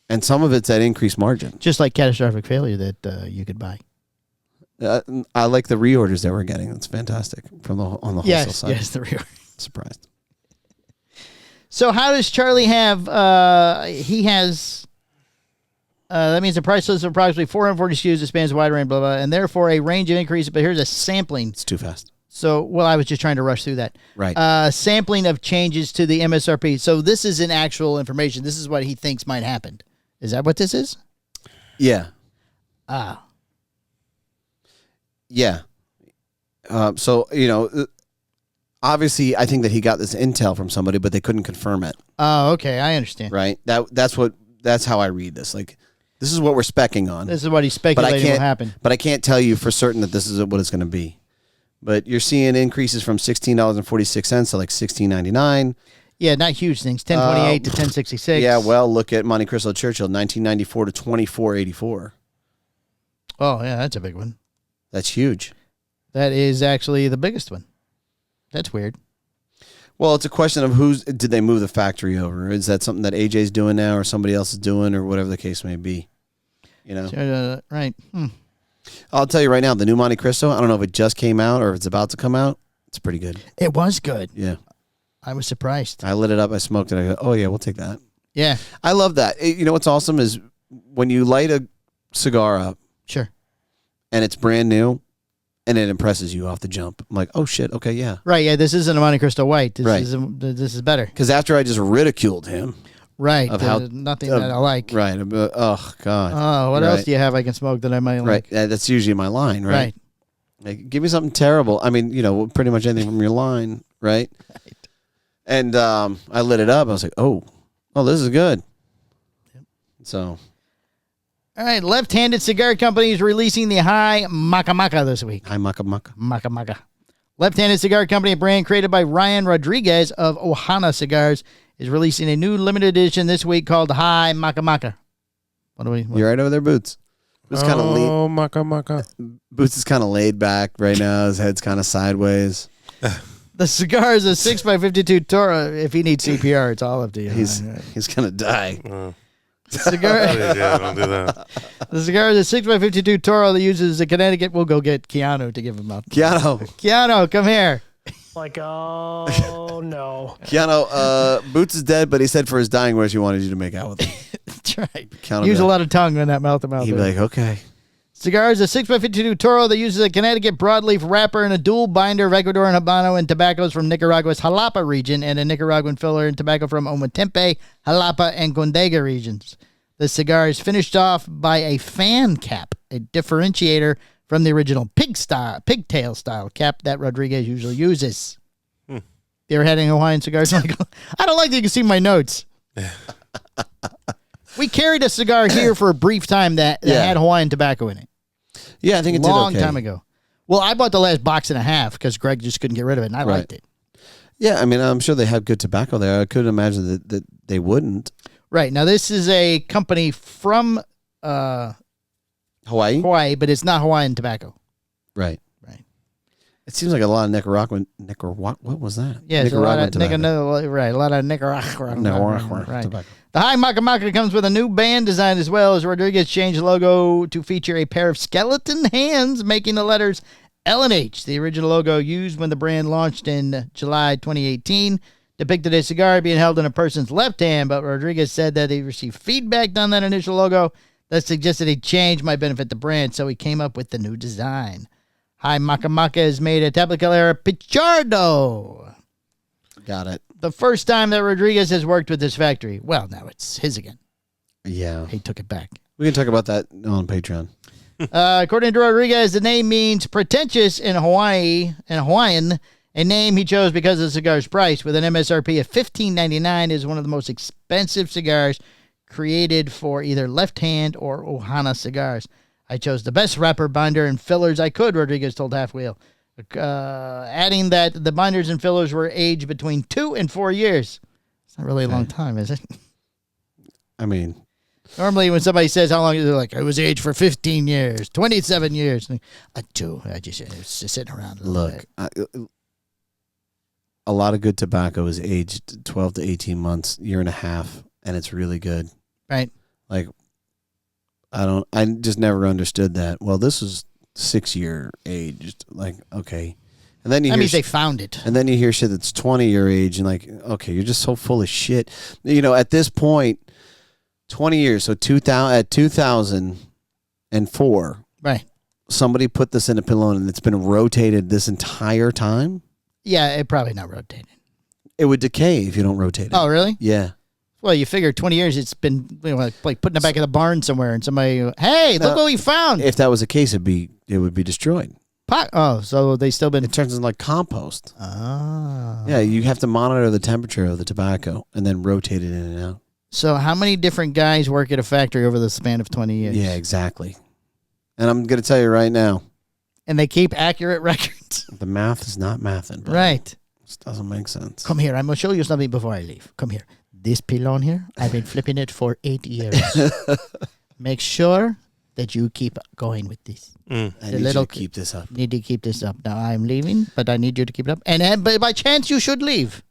[SPEAKER 6] And some of it's at increased margin.
[SPEAKER 5] Just like catastrophic failure that you could buy.
[SPEAKER 6] I like the reorders that we're getting. That's fantastic on the wholesale side.
[SPEAKER 5] Yes, the reorder.
[SPEAKER 6] Surprised.
[SPEAKER 5] So how does Charlie have, he has, that means the price list of approximately 440 SKUs that spans a wide range, blah, blah, and therefore a range of increases, but here's a sampling.
[SPEAKER 6] It's too fast.
[SPEAKER 5] So, well, I was just trying to rush through that.
[SPEAKER 6] Right.
[SPEAKER 5] Sampling of changes to the MSRP. So this is an actual information. This is what he thinks might happen. Is that what this is?
[SPEAKER 6] Yeah.
[SPEAKER 5] Yeah.
[SPEAKER 6] So, obviously, I think that he got this intel from somebody, but they couldn't confirm it.
[SPEAKER 5] Oh, okay. I understand.
[SPEAKER 6] Right. That's how I read this. Like, this is what we're specking on.
[SPEAKER 5] This is what he's speculating will happen.
[SPEAKER 6] But I can't tell you for certain that this is what it's going to be. But you're seeing increases from $16.46 to like $16.99.
[SPEAKER 5] Yeah, not huge things. 1028 to 1066.
[SPEAKER 6] Yeah, well, look at Monte Cristo Churchill, 1994 to 2484.
[SPEAKER 5] Oh, yeah, that's a big one.
[SPEAKER 6] That's huge.
[SPEAKER 5] That is actually the biggest one. That's weird.
[SPEAKER 6] Well, it's a question of did they move the factory over? Is that something that AJ's doing now or somebody else is doing or whatever the case may be?
[SPEAKER 5] Right.
[SPEAKER 6] I'll tell you right now, the new Monte Cristo, I don't know if it just came out or if it's about to come out. It's pretty good.
[SPEAKER 5] It was good.
[SPEAKER 6] Yeah.
[SPEAKER 5] I was surprised.
[SPEAKER 6] I lit it up. I smoked it. I go, oh, yeah, we'll take that.
[SPEAKER 5] Yeah.
[SPEAKER 6] I love that. You know what's awesome is when you light a cigar up.
[SPEAKER 5] Sure.
[SPEAKER 6] And it's brand new and it impresses you off the jump. I'm like, oh, shit. Okay, yeah.
[SPEAKER 5] Right. Yeah, this isn't a Monte Cristo White. This
[SPEAKER 6] Right.
[SPEAKER 5] is better.
[SPEAKER 6] Because after I just ridiculed him.
[SPEAKER 5] Right.
[SPEAKER 6] Of how,
[SPEAKER 5] nothing that I like.
[SPEAKER 6] Right. Oh, God.
[SPEAKER 5] Oh, what else do you have I can smoke that I might like?
[SPEAKER 6] Right. That's usually my line, right? Like, give me something terrible. I mean, pretty much anything from your line, right? And I lit it up. I was like, oh, this is good. Yep. So.
[SPEAKER 5] All right. Left-Handed Cigar Company is releasing the High Maka Maka this week.
[SPEAKER 6] High Maka Maka.
[SPEAKER 5] Maka Maka. Left-Handed Cigar Company, a brand created by Ryan Rodriguez of Ohana Cigars, is releasing a new limited edition this week called High Maka Maka.
[SPEAKER 6] You're right over there, Boots.
[SPEAKER 4] Oh, Maka Maka.
[SPEAKER 6] Boots is kind of laid back right now. His head's kind of sideways.
[SPEAKER 5] The cigar is a 6x52 Toro. If he needs CPR, it's all up to you.
[SPEAKER 6] He's going to die.
[SPEAKER 5] Cigar.
[SPEAKER 4] Don't do that.
[SPEAKER 5] The cigar is a 6x52 Toro that uses a Connecticut. We'll go get Keanu to give him up. Keanu, come here.
[SPEAKER 8] Like, oh, no.
[SPEAKER 6] Keanu, Boots is dead, but he said for his dying wish he wanted you to make out with him.
[SPEAKER 5] That's right. Use a lot of tongue on that mouth-to-mouth.
[SPEAKER 6] He'd be like, okay.
[SPEAKER 5] Cigar is a 6x52 Toro that uses a Connecticut broadleaf wrapper and a dual binder of Ecuadorian Habano and tobaccos from Nicaragua's Jalapa region and a Nicaraguan filler and tobacco from Ometempe, Jalapa, and Condega regions. The cigar is finished off by a fan cap, a differentiator from the original pigtail style cap that Rodriguez usually uses. You ever had any Hawaiian cigars? I don't like that you can see my notes. We carried a cigar here for a brief time that had Hawaiian tobacco in it.
[SPEAKER 6] Yeah, I think it did
[SPEAKER 5] long
[SPEAKER 6] okay.
[SPEAKER 5] time ago. Well, I bought the last box and a half because Greg just couldn't get rid of it, and I liked it.
[SPEAKER 6] Yeah, I mean, I'm sure they have good tobacco there. I couldn't imagine that they wouldn't.
[SPEAKER 5] Right. Now, this is a company from
[SPEAKER 6] Hawaii,
[SPEAKER 5] but it's not Hawaiian tobacco.
[SPEAKER 6] Right. It seems like a lot of Nicaraguan. What was that?
[SPEAKER 5] Yeah, a lot of
[SPEAKER 6] tobacco.
[SPEAKER 5] right, a lot of Nicaraguan. Right.
[SPEAKER 6] Tobacco.
[SPEAKER 5] The High Maka Maka comes with a new band design as well, as Rodriguez changed the logo to feature a pair of skeleton hands making the letters L and H. The original logo used when the brand launched in July 2018 depicted a cigar being held in a person's left hand, but Rodriguez said that he received feedback on that initial logo that suggested a change might benefit the brand, so he came up with the new design. High Maka Maka is made a Tabacalera Pichardo.
[SPEAKER 6] Got it.
[SPEAKER 5] The first time that Rodriguez has worked with this factory. Well, now it's his again.
[SPEAKER 6] Yeah.
[SPEAKER 5] He took it back.
[SPEAKER 6] We can talk about that on Patreon.
[SPEAKER 5] According to Rodriguez, the name means pretentious in Hawaiian, a name he chose because of the cigar's price. With an MSRP of $15.99, is one of the most expensive cigars created for either Lefthand or Ohana cigars. I chose the best wrapper, binder, and fillers I could, Rodriguez told Half Wheel. Adding that the binders and fillers were aged between 2 and 4 years. It's not really a long time, is it?
[SPEAKER 6] I mean,
[SPEAKER 5] normally when somebody says how long, they're like, I was aged for 15 years, 27 years. It's just sitting around a little bit.
[SPEAKER 6] A lot of good tobacco is aged 12 to 18 months, year and a half, and it's really good.
[SPEAKER 5] Right.
[SPEAKER 6] Like, I just never understood that. Well, this is 6-year aged. Like, okay. And then you
[SPEAKER 5] they found it.
[SPEAKER 6] And then you hear shit that's 20-year age, and like, okay, you're just so full of shit. You know, at this point, 20 years, so at 2004,
[SPEAKER 5] right?
[SPEAKER 6] Somebody put this in a pillow, and it's been rotated this entire time.
[SPEAKER 5] Yeah, it probably not rotated.
[SPEAKER 6] It would decay if you don't rotate it.
[SPEAKER 5] Oh, really?
[SPEAKER 6] Yeah.
[SPEAKER 5] Well, you figure 20 years, it's been like putting it back in the barn somewhere, and somebody, hey, look what we found.
[SPEAKER 6] If that was the case, it would be destroyed.
[SPEAKER 5] So they still been.
[SPEAKER 6] It turns into like compost.
[SPEAKER 5] Ah.
[SPEAKER 6] Yeah, you have to monitor the temperature of the tobacco and then rotate it in and out.
[SPEAKER 5] So how many different guys work at a factory over the span of 20 years?
[SPEAKER 6] Yeah, exactly. And I'm going to tell you right now.
[SPEAKER 5] And they keep accurate records.
[SPEAKER 6] The math is not mathing. Bro.
[SPEAKER 5] Right.
[SPEAKER 6] This doesn't make sense.
[SPEAKER 5] Come here. I'm going to show you something before I leave. Come here. This pilon here, I've been flipping it for 8 years. Make sure that you keep going with this.
[SPEAKER 6] I need you to keep this up.
[SPEAKER 5] Need to keep this up. Now I'm leaving, but I need you to keep it up. And by chance you should leave,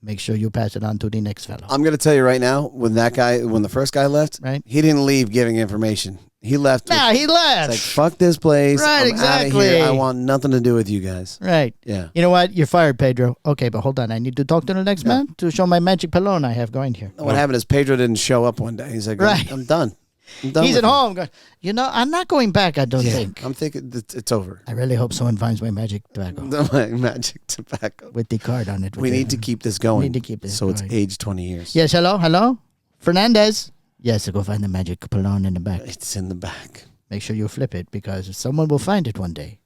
[SPEAKER 5] make sure you pass it on to the next fellow.
[SPEAKER 6] I'm going to tell you right now, when the first guy left,
[SPEAKER 5] right?
[SPEAKER 6] He didn't leave giving information. He left.
[SPEAKER 5] He left.
[SPEAKER 6] It's like, fuck this place.
[SPEAKER 5] Right,
[SPEAKER 6] I'm
[SPEAKER 5] exactly.
[SPEAKER 6] outta here. I want nothing to do with you guys.
[SPEAKER 5] Right.
[SPEAKER 6] Yeah.
[SPEAKER 5] You know what? You're fired, Pedro. Okay, but hold on. I need to talk to the next man to show my magic pilon I have going here.
[SPEAKER 6] What happened is Pedro didn't show up one day. He's like,
[SPEAKER 5] right.
[SPEAKER 6] I'm done.
[SPEAKER 5] He's at home going, I'm not going back, I don't think.
[SPEAKER 6] I'm thinking it's over.
[SPEAKER 5] I really hope someone finds my magic tobacco.
[SPEAKER 6] My magic tobacco.
[SPEAKER 5] With the card on it.
[SPEAKER 6] We need to keep this going.
[SPEAKER 5] We need to keep this
[SPEAKER 6] So
[SPEAKER 5] going.
[SPEAKER 6] it's aged 20 years.
[SPEAKER 5] Yes, hello? Fernandez? Yes, go find the magic pilon in the back.
[SPEAKER 6] It's in the back.
[SPEAKER 5] Make sure you flip it because someone will find it one day.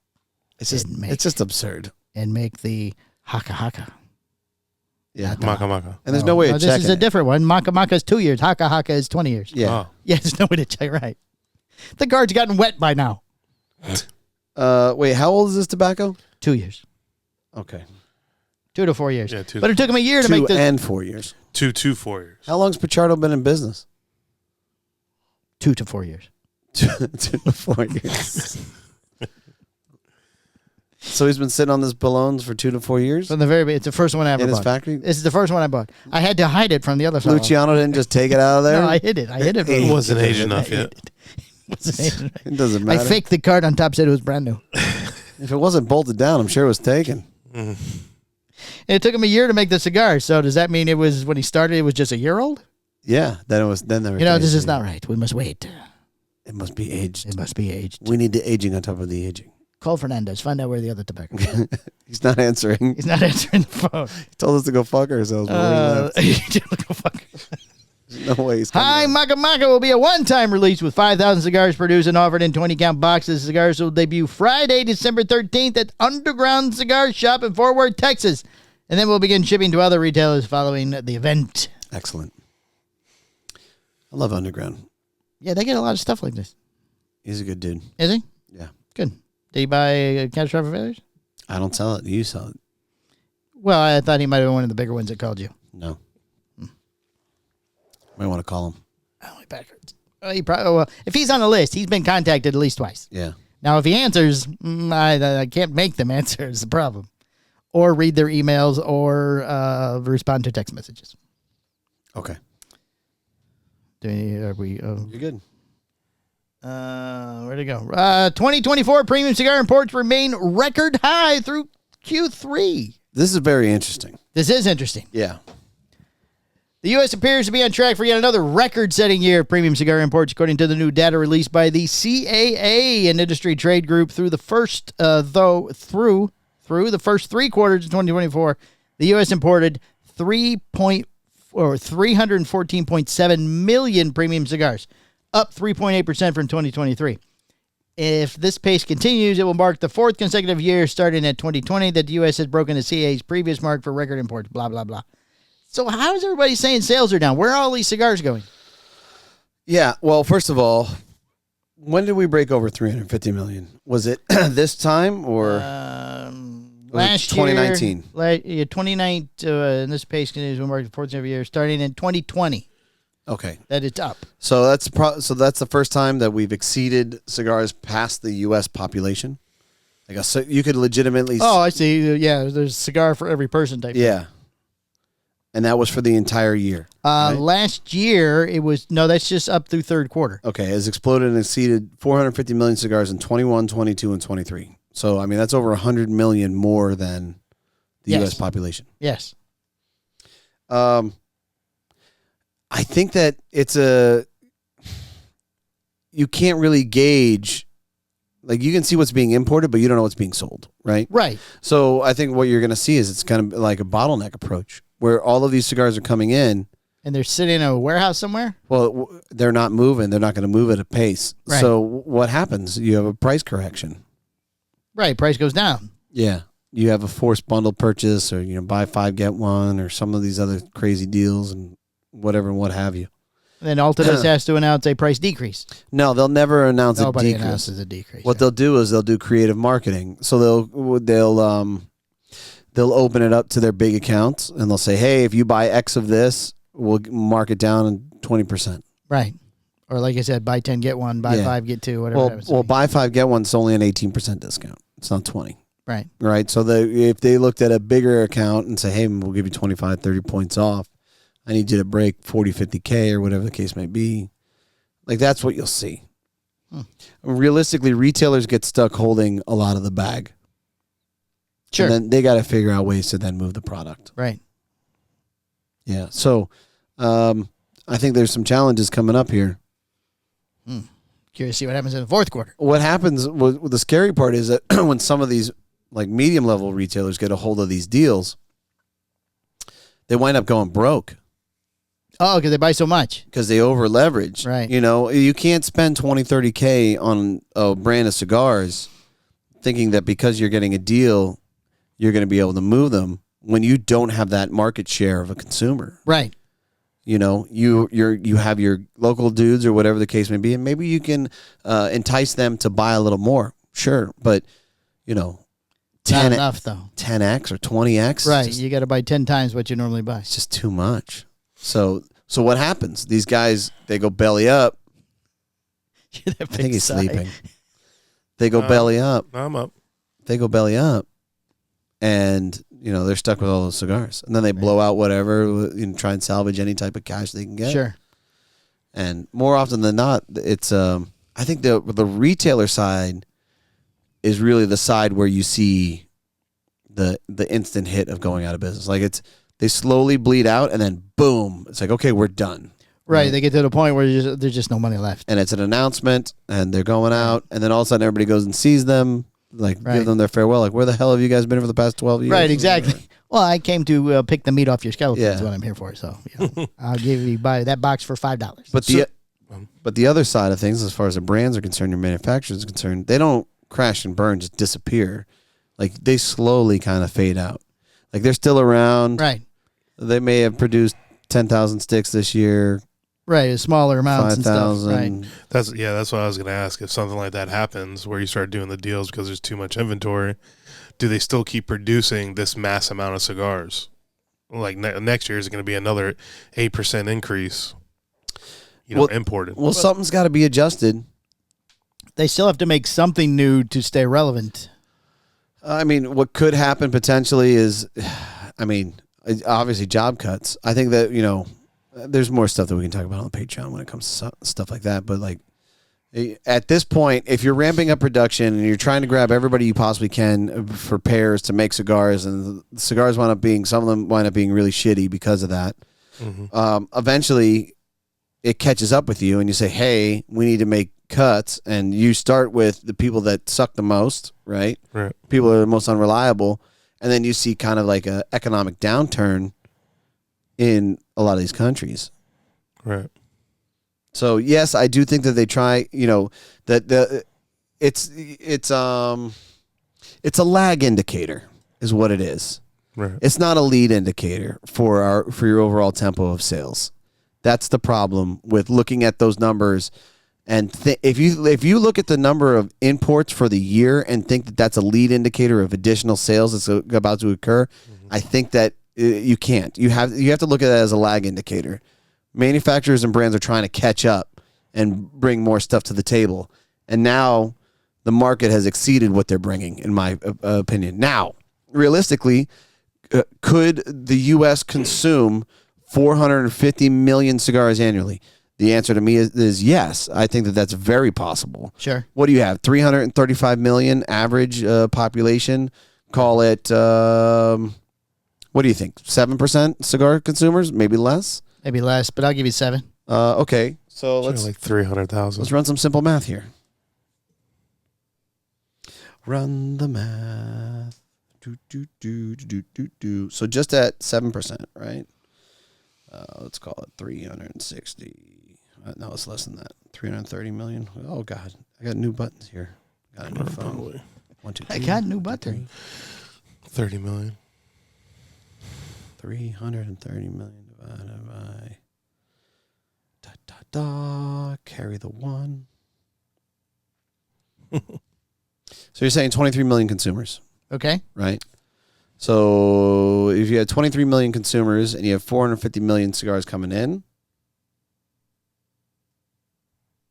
[SPEAKER 6] It's just absurd.
[SPEAKER 5] And make the haka haka.
[SPEAKER 6] Yeah.
[SPEAKER 4] Maka Maka.
[SPEAKER 6] And there's no way of checking
[SPEAKER 5] this is a different one. Maka Maka is 2 years. Haka haka is 20 years.
[SPEAKER 6] Yeah.
[SPEAKER 4] Oh.
[SPEAKER 5] Yeah, there's no way to check. Right. The card's gotten wet by now.
[SPEAKER 6] Wait, how old is this tobacco?
[SPEAKER 5] 2 years.
[SPEAKER 6] Okay.
[SPEAKER 5] 2 to 4 years.
[SPEAKER 4] Yeah, 2
[SPEAKER 5] but it took him a year to make this.
[SPEAKER 6] 2 and 4 years.
[SPEAKER 4] 2 to 4 years.
[SPEAKER 6] How long's Pichardo been in business?
[SPEAKER 5] 2 to 4 years.
[SPEAKER 6] 2 to 4 years. So he's been sitting on this balloons for 2 to 4 years?
[SPEAKER 5] From the very beginning. It's the first one I ever
[SPEAKER 6] bought. In his
[SPEAKER 5] bought.
[SPEAKER 6] factory?
[SPEAKER 5] This is the first one I bought. I had to hide it from the other fellow.
[SPEAKER 6] Luciano didn't just take it out of there?
[SPEAKER 5] No, I hid it.
[SPEAKER 4] It wasn't aged enough yet.
[SPEAKER 6] It doesn't matter.
[SPEAKER 5] I faked the card on top, said it was brand new.
[SPEAKER 6] If it wasn't bolted down, I'm sure it was taken.
[SPEAKER 5] And it took him a year to make the cigar. So does that mean it was when he started? It was just a year old.
[SPEAKER 6] Yeah, then it was. Then there.
[SPEAKER 5] This is not right. We must wait.
[SPEAKER 6] It must be aged.
[SPEAKER 5] It must be aged.
[SPEAKER 6] We need the aging on top of the aging.
[SPEAKER 5] Call Fernandez. Find out where the other tobacco is.
[SPEAKER 6] He's not answering.
[SPEAKER 5] He's not answering the phone.
[SPEAKER 6] He told us to go fuck ourselves.
[SPEAKER 5] Go fuck.
[SPEAKER 6] There's no way he's coming.
[SPEAKER 5] High Maka Maka will be a one-time release with 5,000 cigars produced and offered in 20-count boxes. Cigars will debut Friday, December 13th at Underground Cigar Shop in Fort Worth, Texas. And then we'll begin shipping to other retailers following the event.
[SPEAKER 6] Excellent. I love Underground.
[SPEAKER 5] Yeah, they get a lot of stuff like this.
[SPEAKER 6] He's a good dude.
[SPEAKER 5] Is he?
[SPEAKER 6] Yeah.
[SPEAKER 5] Good. Did he buy Catastrophic Failures?
[SPEAKER 6] I don't sell it. You sell it.
[SPEAKER 5] Well, I thought he might have been one of the bigger ones that called you.
[SPEAKER 6] No. Might want to call him.
[SPEAKER 5] Oh, backwards. He probably, well, if he's on the list, he's been contacted at least twice.
[SPEAKER 6] Yeah.
[SPEAKER 5] Now, if he answers, I can't make them answer is the problem. Or read their emails or respond to text messages.
[SPEAKER 6] Okay.
[SPEAKER 5] Are we?
[SPEAKER 6] You're good.
[SPEAKER 5] Where'd it go? 2024 premium cigar imports remain record high through Q3.
[SPEAKER 6] This is very interesting.
[SPEAKER 5] This is interesting.
[SPEAKER 6] Yeah.
[SPEAKER 5] The U.S. appears to be on track for yet another record-setting year of premium cigar imports, according to the new data released by the CAA, an industry trade group. Through the first, through the first 3 quarters of 2024, the U.S. imported 314.7 million premium cigars, up 3.8% from 2023. If this pace continues, it will mark the 4th consecutive year, starting at 2020, that the U.S. has broken the CAA's previous mark for record imports. Blah blah blah. So how is everybody saying sales are down? Where are all these cigars going?
[SPEAKER 6] Yeah, well, first of all, when did we break over 350 million? Was it this time or
[SPEAKER 5] last
[SPEAKER 6] 2019?
[SPEAKER 5] Year, 2019, and this pace continues to mark the 4th every year, starting in 2020.
[SPEAKER 6] Okay,
[SPEAKER 5] that it's up.
[SPEAKER 6] So that's the first time that we've exceeded cigars past the U.S. population. I guess so you could legitimately.
[SPEAKER 5] Oh, I see. Yeah, there's a cigar for every person type.
[SPEAKER 6] Yeah. And that was for the entire year. Right?
[SPEAKER 5] Last year, it was, no, that's just up through 3rd quarter.
[SPEAKER 6] Okay, has exploded and exceeded 450 million cigars in 21, 22, and 23. So, I mean, that's over 100 million more than the U.S. population.
[SPEAKER 5] Yes.
[SPEAKER 6] I think that you can't really gauge, like you can see what's being imported, but you don't know what's being sold, right?
[SPEAKER 5] Right.
[SPEAKER 6] So I think what you're going to see is it's kind of like a bottleneck approach, where all of these cigars are coming in.
[SPEAKER 5] And they're sitting in a warehouse somewhere?
[SPEAKER 6] Well, they're not moving. They're not going to move at a pace.
[SPEAKER 5] Right.
[SPEAKER 6] So what happens? You have a price correction.
[SPEAKER 5] Right. Price goes down.
[SPEAKER 6] Yeah. You have a forced bundle purchase, or, buy 5, get 1, or some of these other crazy deals and whatever and what have you.
[SPEAKER 5] And then Altadis has to announce a price decrease.
[SPEAKER 6] No, they'll never announce a decrease.
[SPEAKER 5] Nobody announces a decrease.
[SPEAKER 6] What they'll do is they'll do creative marketing. So they'll open it up to their big accounts, and they'll say, hey, if you buy X of this, we'll mark it down 20%.
[SPEAKER 5] Right. Or like I said, buy 10, get 1, buy 5, get 2, whatever.
[SPEAKER 6] Well, buy 5, get 1 is only an 18% discount. It's not 20.
[SPEAKER 5] Right.
[SPEAKER 6] Right. So if they looked at a bigger account and say, hey, we'll give you 25, 30 points off, I need you to break 40, 50K or whatever the case may be. Like, that's what you'll see. Realistically, retailers get stuck holding a lot of the bag.
[SPEAKER 5] Sure.
[SPEAKER 6] And then they got to figure out ways to then move the product.
[SPEAKER 5] Right.
[SPEAKER 6] Yeah. So I think there's some challenges coming up here.
[SPEAKER 5] Curious to see what happens in the 4th quarter.
[SPEAKER 6] What happens, the scary part is that when some of these like medium level retailers get a hold of these deals, they wind up going broke.
[SPEAKER 5] Oh, because they buy so much.
[SPEAKER 6] Because they over leverage.
[SPEAKER 5] Right.
[SPEAKER 6] You can't spend 20, 30K on a brand of cigars thinking that because you're getting a deal, you're going to be able to move them when you don't have that market share of a consumer.
[SPEAKER 5] Right.
[SPEAKER 6] You have your local dudes or whatever the case may be, and maybe you can entice them to buy a little more. Sure. But,
[SPEAKER 5] 10 not enough, though.
[SPEAKER 6] 10X or 20X.
[SPEAKER 5] Right. You got to buy 10 times what you normally buy.
[SPEAKER 6] It's just too much. So what happens? These guys, they go belly up. I think he's sleeping. They go belly up.
[SPEAKER 4] I'm up.
[SPEAKER 6] They go belly up, and they're stuck with all those cigars, and then they blow out whatever, try and salvage any type of cash they can get.
[SPEAKER 5] Sure.
[SPEAKER 6] And more often than not, it's I think the retailer side is really the side where you see the instant hit of going out of business. Like they slowly bleed out, and then boom, it's like, okay, we're done.
[SPEAKER 5] Right. They get to the point where there's just no money left.
[SPEAKER 6] And it's an announcement, and they're going out, and then all of a sudden everybody goes and sees them, give them their farewell. Like, where the hell have you guys been for the past 12 years?
[SPEAKER 5] Right, exactly. Well, I came to pick the meat off your skeleton. That's what I'm here for. So I'll give you buy that box for $5.
[SPEAKER 6] But the other side of things, as far as the brands are concerned, your manufacturers are concerned, they don't crash and burn, just disappear. Like, they slowly kind of fade out. Like, they're still around.
[SPEAKER 5] Right.
[SPEAKER 6] They may have produced 10,000 sticks this year.
[SPEAKER 5] Right, smaller amounts
[SPEAKER 6] 5,000.
[SPEAKER 5] and stuff. Right.
[SPEAKER 4] That's what I was going to ask. If something like that happens, where you start doing the deals because there's too much inventory, do they still keep producing this mass amount of cigars? Like next year is going to be another 8% increase. Imported.
[SPEAKER 6] Well, something's got to be adjusted.
[SPEAKER 5] They still have to make something new to stay relevant.
[SPEAKER 6] I mean, what could happen potentially is, obviously job cuts. I think that, there's more stuff that we can talk about on the Patreon when it comes to stuff like that. But like at this point, if you're ramping up production and you're trying to grab everybody you possibly can for pairs to make cigars, and the cigars some of them wind up being really shitty because of that. Mm-hmm. Eventually it catches up with you and you say, hey, we need to make cuts, and you start with the people that suck the most, right? People that are the most unreliable, and then you see kind of like a economic downturn in a lot of these countries.
[SPEAKER 4] Right.
[SPEAKER 6] So yes, I do think that they try, that it's a lag indicator is what it is.
[SPEAKER 4] Right.
[SPEAKER 6] It's not a lead indicator for your overall tempo of sales. That's the problem with looking at those numbers. And if you look at the number of imports for the year and think that that's a lead indicator of additional sales that's about to occur, I think that you can't. You have to look at that as a lag indicator. Manufacturers and brands are trying to catch up and bring more stuff to the table, and now the market has exceeded what they're bringing, in my opinion. Now, realistically, could the U.S. consume 450 million cigars annually? The answer to me is yes. I think that that's very possible.
[SPEAKER 5] Sure.
[SPEAKER 6] What do you have? 335 million average population. Call it, what do you think? 7% cigar consumers? Maybe less?
[SPEAKER 5] Maybe less, but I'll give you 7.
[SPEAKER 6] Okay. So let's
[SPEAKER 4] like 300,000.
[SPEAKER 6] Let's run some simple math here. Run the math. So just at 7%, right? Let's call it 360. No, it's less than that. 330 million. Oh God, I got new buttons here. Got a new phone.
[SPEAKER 4] Probably.
[SPEAKER 6] 1, 2, 3.
[SPEAKER 5] I got new button.
[SPEAKER 4] 30 million.
[SPEAKER 6] 330 million divided by carry the 1. So you're saying 23 million consumers.
[SPEAKER 5] Okay.
[SPEAKER 6] Right. So if you had 23 million consumers and you have 450 million cigars coming in,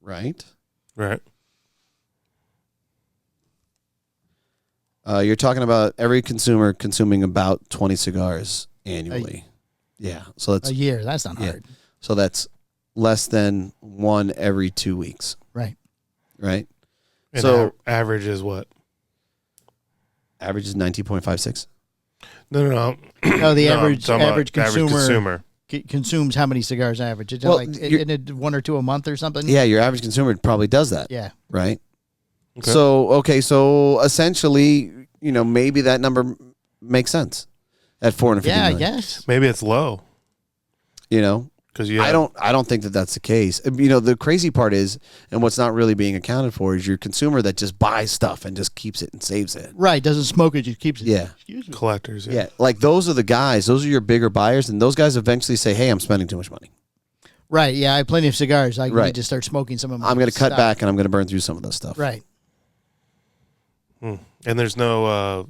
[SPEAKER 6] right?
[SPEAKER 4] Right.
[SPEAKER 6] You're talking about every consumer consuming about 20 cigars annually. Yeah. So that's
[SPEAKER 5] a year. That's not hard.
[SPEAKER 6] So that's less than 1 every 2 weeks.
[SPEAKER 5] Right.
[SPEAKER 6] Right.
[SPEAKER 4] And
[SPEAKER 6] so
[SPEAKER 4] average is what?
[SPEAKER 6] Average is 19.56.
[SPEAKER 4] No.
[SPEAKER 5] No, the average consumer
[SPEAKER 4] consumer
[SPEAKER 5] consumes how many cigars average? Is it
[SPEAKER 6] Well,
[SPEAKER 5] like in it 1 or 2 a month or something?
[SPEAKER 6] Yeah, your average consumer probably does that.
[SPEAKER 5] Yeah.
[SPEAKER 6] Right.
[SPEAKER 4] Okay.
[SPEAKER 6] So essentially, maybe that number makes sense at 450 million.
[SPEAKER 5] I guess.
[SPEAKER 4] Maybe it's low. Because
[SPEAKER 6] I don't think that that's the case. The crazy part is, and what's not really being accounted for, is your consumer that just buys stuff and just keeps it and saves it.
[SPEAKER 5] Right, doesn't smoke it, just keeps it.
[SPEAKER 6] Yeah.
[SPEAKER 5] Excuse me.
[SPEAKER 4] Collectors.
[SPEAKER 6] Yeah, like those are the guys. Those are your bigger buyers, and those guys eventually say, "Hey, I'm spending too much money."
[SPEAKER 5] Right. Yeah, I have plenty of cigars. I
[SPEAKER 6] Right.
[SPEAKER 5] need to start smoking some of them.
[SPEAKER 6] I'm going to cut back, and I'm going to burn through some of this stuff.
[SPEAKER 5] Right.
[SPEAKER 4] And there's no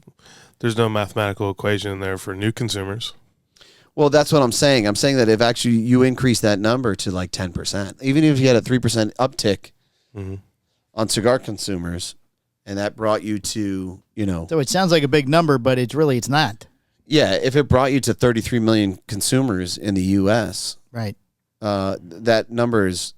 [SPEAKER 4] mathematical equation in there for new consumers.
[SPEAKER 6] Well, that's what I'm saying. I'm saying that if actually you increase that number to like 10%, even if you had a 3% uptick on cigar consumers, and that brought you to,
[SPEAKER 5] So it sounds like a big number, but it's not.
[SPEAKER 6] Yeah, if it brought you to 33 million consumers in the U.S.,
[SPEAKER 5] right,
[SPEAKER 6] that number is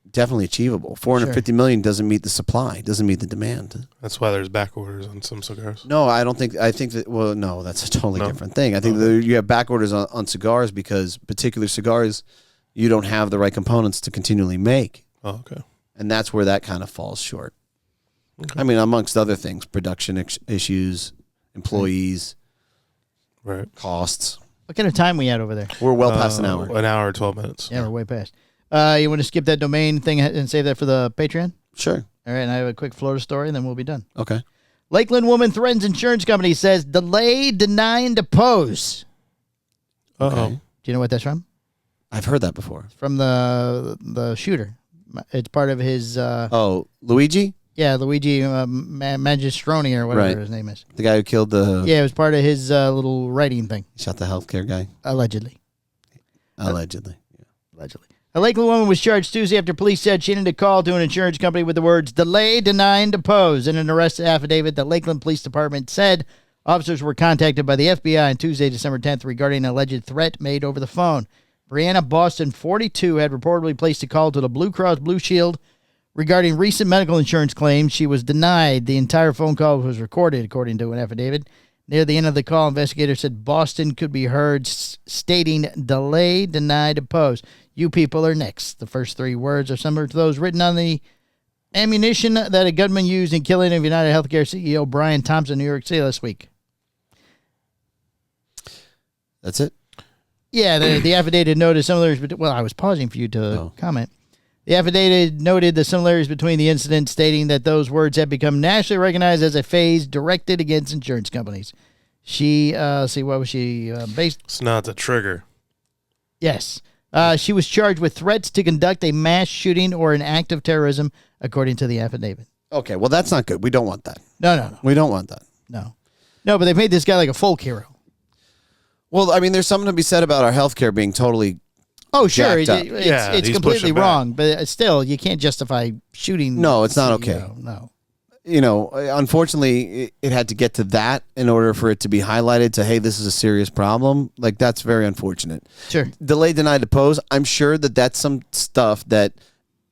[SPEAKER 6] definitely achievable. 450 million doesn't meet the supply, doesn't meet the demand.
[SPEAKER 4] That's why there's back orders on some cigars.
[SPEAKER 6] No, I think that, well, no, that's a totally different thing. I think that you have back orders on cigars because particular cigars, you don't have the right components to continually make.
[SPEAKER 4] Oh, okay.
[SPEAKER 6] And that's where that kind of falls short.
[SPEAKER 4] Okay.
[SPEAKER 6] I mean, amongst other things, production issues, employees,
[SPEAKER 4] right,
[SPEAKER 6] costs.
[SPEAKER 5] What kind of time we at over there?
[SPEAKER 6] We're well past an hour.
[SPEAKER 4] An hour, 12 minutes.
[SPEAKER 5] Yeah, we're way past. You want to skip that domain thing and save that for the Patreon?
[SPEAKER 6] Sure.
[SPEAKER 5] All right, and I have a quick Florida story, and then we'll be done.
[SPEAKER 6] Okay.
[SPEAKER 5] Lakeland woman threatens insurance company, says delay, denying depose.
[SPEAKER 6] Okay.
[SPEAKER 5] Do you know what that's from?
[SPEAKER 6] I've heard that before.
[SPEAKER 5] It's from the shooter. It's part of his...
[SPEAKER 6] Luigi?
[SPEAKER 5] Yeah, Luigi Magistroni or whatever his name is.
[SPEAKER 6] The guy who killed the...
[SPEAKER 5] Yeah, it was part of his little writing thing.
[SPEAKER 6] Shot the healthcare guy?
[SPEAKER 5] Allegedly.
[SPEAKER 6] Allegedly.
[SPEAKER 5] Allegedly. A Lakeland woman was charged Tuesday after police said she ended a call to an insurance company with the words, delay, deny, and depose. In an arrest affidavit, the Lakeland Police Department said officers were contacted by the FBI on Tuesday, December 10th, regarding an alleged threat made over the phone. Brianna Boston, 42, had reportedly placed a call to the Blue Cross Blue Shield regarding recent medical insurance claims. She was denied. The entire phone call was recorded, according to an affidavit. Near the end of the call, investigators said Boston could be heard stating, delay, deny, depose. You people are next. The first three words are similar to those written on the ammunition that a gunman used in killing of United Healthcare CEO Brian Thompson in New York City last week.
[SPEAKER 6] That's it?
[SPEAKER 5] Yeah, the affidavit noted similarities. Well, I was pausing for you to comment. The affidavit noted the similarities between the incidents, stating that those words had become nationally recognized as a phrase directed against insurance companies. She, what was she based?
[SPEAKER 4] It's not the trigger.
[SPEAKER 5] Yes. She was charged with threats to conduct a mass shooting or an act of terrorism, according to the affidavit.
[SPEAKER 6] Okay, well, that's not good. We don't want that.
[SPEAKER 5] No.
[SPEAKER 6] We don't want that.
[SPEAKER 5] No, but they've made this guy like a folk hero.
[SPEAKER 6] Well, I mean, there's something to be said about our healthcare being totally
[SPEAKER 5] sure.
[SPEAKER 6] jacked up.
[SPEAKER 5] It's completely wrong, but still, you can't justify shooting.
[SPEAKER 6] No, it's not okay.
[SPEAKER 5] No.
[SPEAKER 6] You know, unfortunately, it had to get to that in order for it to be highlighted to, hey, this is a serious problem. Like, that's very unfortunate.
[SPEAKER 5] Sure.
[SPEAKER 6] Delay, deny, depose. I'm sure that that's some stuff that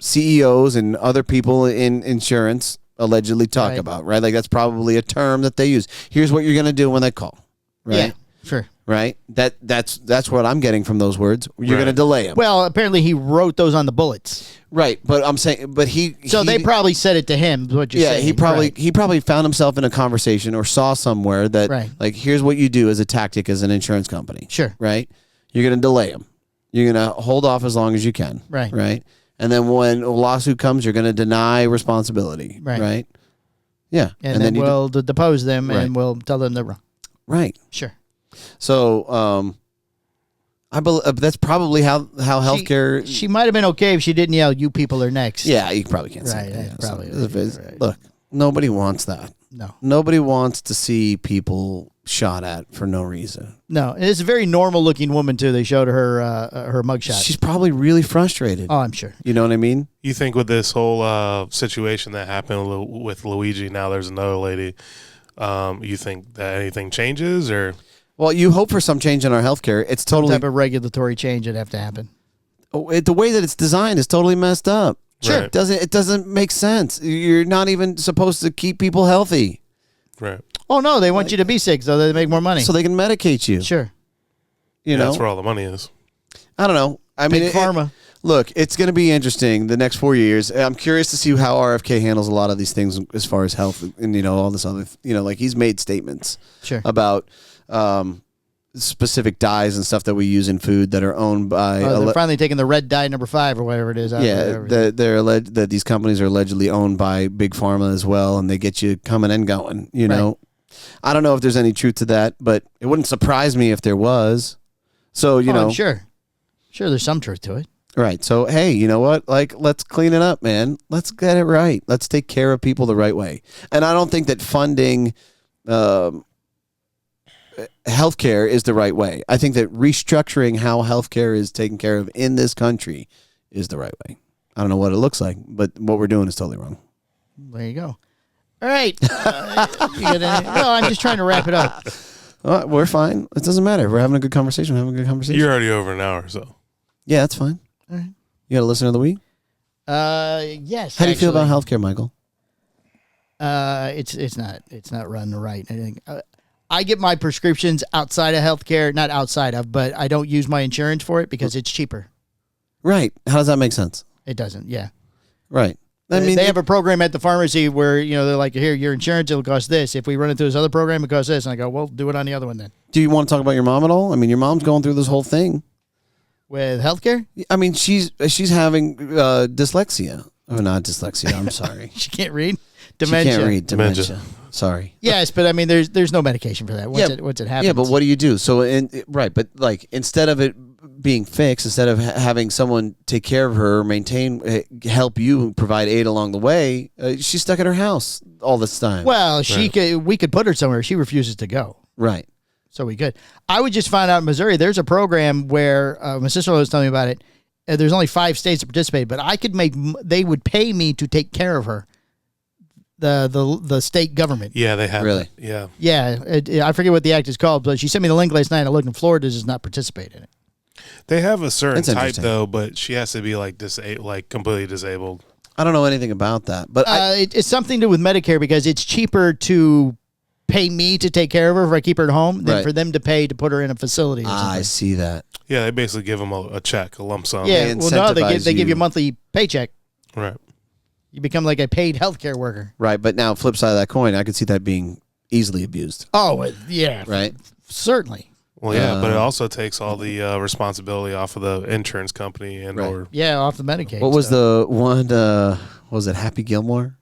[SPEAKER 6] CEOs and other people in insurance allegedly talk about, right? Like, that's probably a term that they use. Here's what you're going to do when they call, right?
[SPEAKER 5] Yeah, sure.
[SPEAKER 6] Right? That's what I'm getting from those words. You're going to delay them.
[SPEAKER 5] Well, apparently he wrote those on the bullets.
[SPEAKER 6] Right, but I'm saying, but he.
[SPEAKER 5] So they probably said it to him. What you're saying?
[SPEAKER 6] He probably found himself in a conversation or saw somewhere that, like, here's what you do as a tactic as an insurance company.
[SPEAKER 5] Sure.
[SPEAKER 6] Right. You're going to delay them. You're going to hold off as long as you can.
[SPEAKER 5] Right.
[SPEAKER 6] Right. And then when a lawsuit comes, you're going to deny responsibility.
[SPEAKER 5] Right.
[SPEAKER 6] Right. Yeah.
[SPEAKER 5] And then we'll depose them and we'll tell them they're wrong.
[SPEAKER 6] Right.
[SPEAKER 5] Sure.
[SPEAKER 6] So, I believe that's probably how healthcare.
[SPEAKER 5] She might have been okay if she didn't yell, "You people are next."
[SPEAKER 6] Yeah, you probably can't say that.
[SPEAKER 5] Right, probably.
[SPEAKER 6] Right. Look, nobody wants that.
[SPEAKER 5] No.
[SPEAKER 6] Nobody wants to see people shot at for no reason.
[SPEAKER 5] No, and it's a very normal-looking woman too. They showed her her mugshot.
[SPEAKER 6] She's probably really frustrated.
[SPEAKER 5] Oh, I'm sure.
[SPEAKER 6] You know what I mean?
[SPEAKER 4] You think with this whole situation that happened with Luigi, now there's another lady. You think that anything changes or?
[SPEAKER 6] Well, you hope for some change in our healthcare. It's totally
[SPEAKER 5] some type of regulatory change that have to happen.
[SPEAKER 6] The way that it's designed is totally messed up.
[SPEAKER 5] Sure,
[SPEAKER 6] it doesn't make sense. You're not even supposed to keep people healthy.
[SPEAKER 4] Right.
[SPEAKER 5] Oh no, they want you to be sick so they make more money.
[SPEAKER 6] So they can medicate you.
[SPEAKER 5] Sure.
[SPEAKER 6] You know,
[SPEAKER 4] that's where all the money is.
[SPEAKER 6] I don't know. I mean,
[SPEAKER 5] pharma.
[SPEAKER 6] Look, it's going to be interesting the next 4 years. I'm curious to see how RFK handles a lot of these things as far as health and all this other. Like he's made statements about specific dyes and stuff that we use in food that are owned by.
[SPEAKER 5] They're finally taking the red dye number 5 or whatever it is.
[SPEAKER 6] They're alleged that these companies are allegedly owned by big pharma as well, and they get you coming and going. You know, I don't know if there's any truth to that, but it wouldn't surprise me if there was. So
[SPEAKER 5] I'm sure there's some truth to it.
[SPEAKER 6] Right. So, hey, you know what? Like, let's clean it up, man. Let's get it right. Let's take care of people the right way. And I don't think that funding healthcare is the right way. I think that restructuring how healthcare is taken care of in this country is the right way. I don't know what it looks like, but what we're doing is totally wrong.
[SPEAKER 5] There you go. All right. No, I'm just trying to wrap it up.
[SPEAKER 6] We're fine. It doesn't matter. We're having a good conversation.
[SPEAKER 4] You're already over an hour, so.
[SPEAKER 6] Yeah, that's fine.
[SPEAKER 5] All right.
[SPEAKER 6] You got a listener of the week?
[SPEAKER 5] Yes.
[SPEAKER 6] How do you feel about healthcare, Michael?
[SPEAKER 5] It's not run right. I think I get my prescriptions outside of healthcare, not outside of, but I don't use my insurance for it because it's cheaper.
[SPEAKER 6] Right. How does that make sense?
[SPEAKER 5] It doesn't. Yeah.
[SPEAKER 6] Right.
[SPEAKER 5] I mean, they have a program at the pharmacy where, they're like, here, your insurance, it'll cost this. If we run it through this other program, it costs this. And I go, well, do it on the other one then.
[SPEAKER 6] Do you want to talk about your mom at all? I mean, your mom's going through this whole thing.
[SPEAKER 5] With healthcare?
[SPEAKER 6] I mean, she's having dyslexia. Oh, not dyslexia. I'm sorry.
[SPEAKER 5] She can't read? Dementia.
[SPEAKER 6] She can't read. Dementia. Sorry.
[SPEAKER 5] Yes, but I mean, there's no medication for that. Once it happens.
[SPEAKER 6] Yeah, but what do you do? So, but like instead of it being fixed, instead of having someone take care of her, help you provide aid along the way, she's stuck at her house all this time.
[SPEAKER 5] Well, we could put her somewhere. She refuses to go.
[SPEAKER 6] Right.
[SPEAKER 5] So we could. I would just find out in Missouri, there's a program where my sister-in-law was telling me about it. there's only 5 states to participate, but I could they would pay me to take care of her. The state government.
[SPEAKER 4] Yeah, they have.
[SPEAKER 6] Really?
[SPEAKER 4] That. Yeah.
[SPEAKER 5] Yeah. I forget what the act is called, but she sent me the link last night. I looked, and Florida does not participate in it.
[SPEAKER 4] They have a certain
[SPEAKER 6] That's
[SPEAKER 4] type though, but she has to be like completely disabled.
[SPEAKER 6] I don't know anything about that, but
[SPEAKER 5] it's something to do with Medicare because it's cheaper to pay me to take care of her if I keep her at home than for them to pay to put her in a facility. Or something.
[SPEAKER 6] I see that.
[SPEAKER 4] Yeah, they basically give them a check, a lump sum.
[SPEAKER 5] Yeah, they give you a monthly paycheck.
[SPEAKER 4] Right.
[SPEAKER 5] You become like a paid healthcare worker.
[SPEAKER 6] Right, but now flip side of that coin, I could see that being easily abused.
[SPEAKER 5] Oh, yeah.
[SPEAKER 6] Right?
[SPEAKER 5] Certainly.
[SPEAKER 4] Well, yeah, but it also takes all the responsibility off of the insurance company and or
[SPEAKER 5] off the Medicaid.
[SPEAKER 6] What was the one? Was it Happy Gilmore?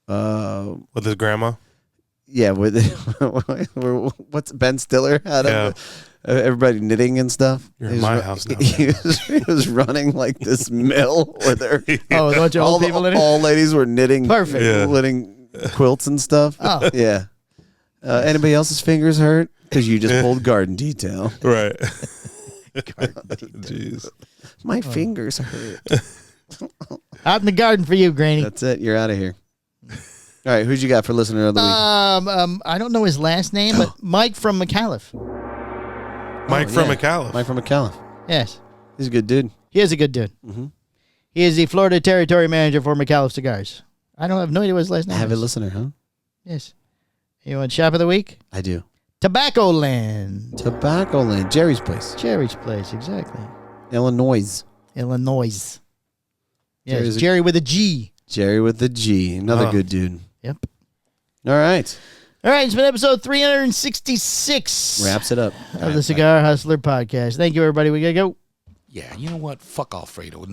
[SPEAKER 4] With his grandma.
[SPEAKER 6] Yeah, with what's Ben Stiller had everybody knitting and stuff.
[SPEAKER 4] You're in my house now.
[SPEAKER 6] He was running like this mill with her.
[SPEAKER 5] Oh, a bunch of old people in it?
[SPEAKER 6] All ladies were knitting.
[SPEAKER 5] Perfect.
[SPEAKER 4] Yeah.
[SPEAKER 6] Knitting quilts and stuff.
[SPEAKER 5] Oh.
[SPEAKER 6] Yeah. Anybody else's fingers hurt? Because you just pulled garden detail.
[SPEAKER 4] Right.
[SPEAKER 6] Jeez. My fingers hurt.
[SPEAKER 5] Out in the garden for you, Granny.
[SPEAKER 6] That's it. You're out of here. All right, who'd you got for listener of the week?
[SPEAKER 5] I don't know his last name, but Mike from McAuliffe.
[SPEAKER 4] Mike from McAuliffe.
[SPEAKER 6] Mike from McAuliffe.
[SPEAKER 5] Yes.
[SPEAKER 6] He's a good dude.
[SPEAKER 5] He is a good dude.
[SPEAKER 6] Mm-hmm.
[SPEAKER 5] He is the Florida Territory Manager for McAuliffe Cigars. I have no idea what his last name is.
[SPEAKER 6] Avid listener, huh?
[SPEAKER 5] Yes. You want Shop of the Week?
[SPEAKER 6] I do.
[SPEAKER 5] Tobacco Land.
[SPEAKER 6] Tobacco Land. Jerry's place.
[SPEAKER 5] Jerry's place, exactly.
[SPEAKER 6] Illinois.
[SPEAKER 5] Yes,
[SPEAKER 6] Jerry's
[SPEAKER 5] Jerry with a G.
[SPEAKER 6] Jerry with the G. Another good dude.
[SPEAKER 5] Yep.
[SPEAKER 6] All right.
[SPEAKER 5] All right, it's been episode 366.
[SPEAKER 6] Wraps it up.
[SPEAKER 5] Of the Cigar Hustler Podcast. Thank you, everybody. We got to go.
[SPEAKER 7] Yeah, you know what? Fuck Alfredo.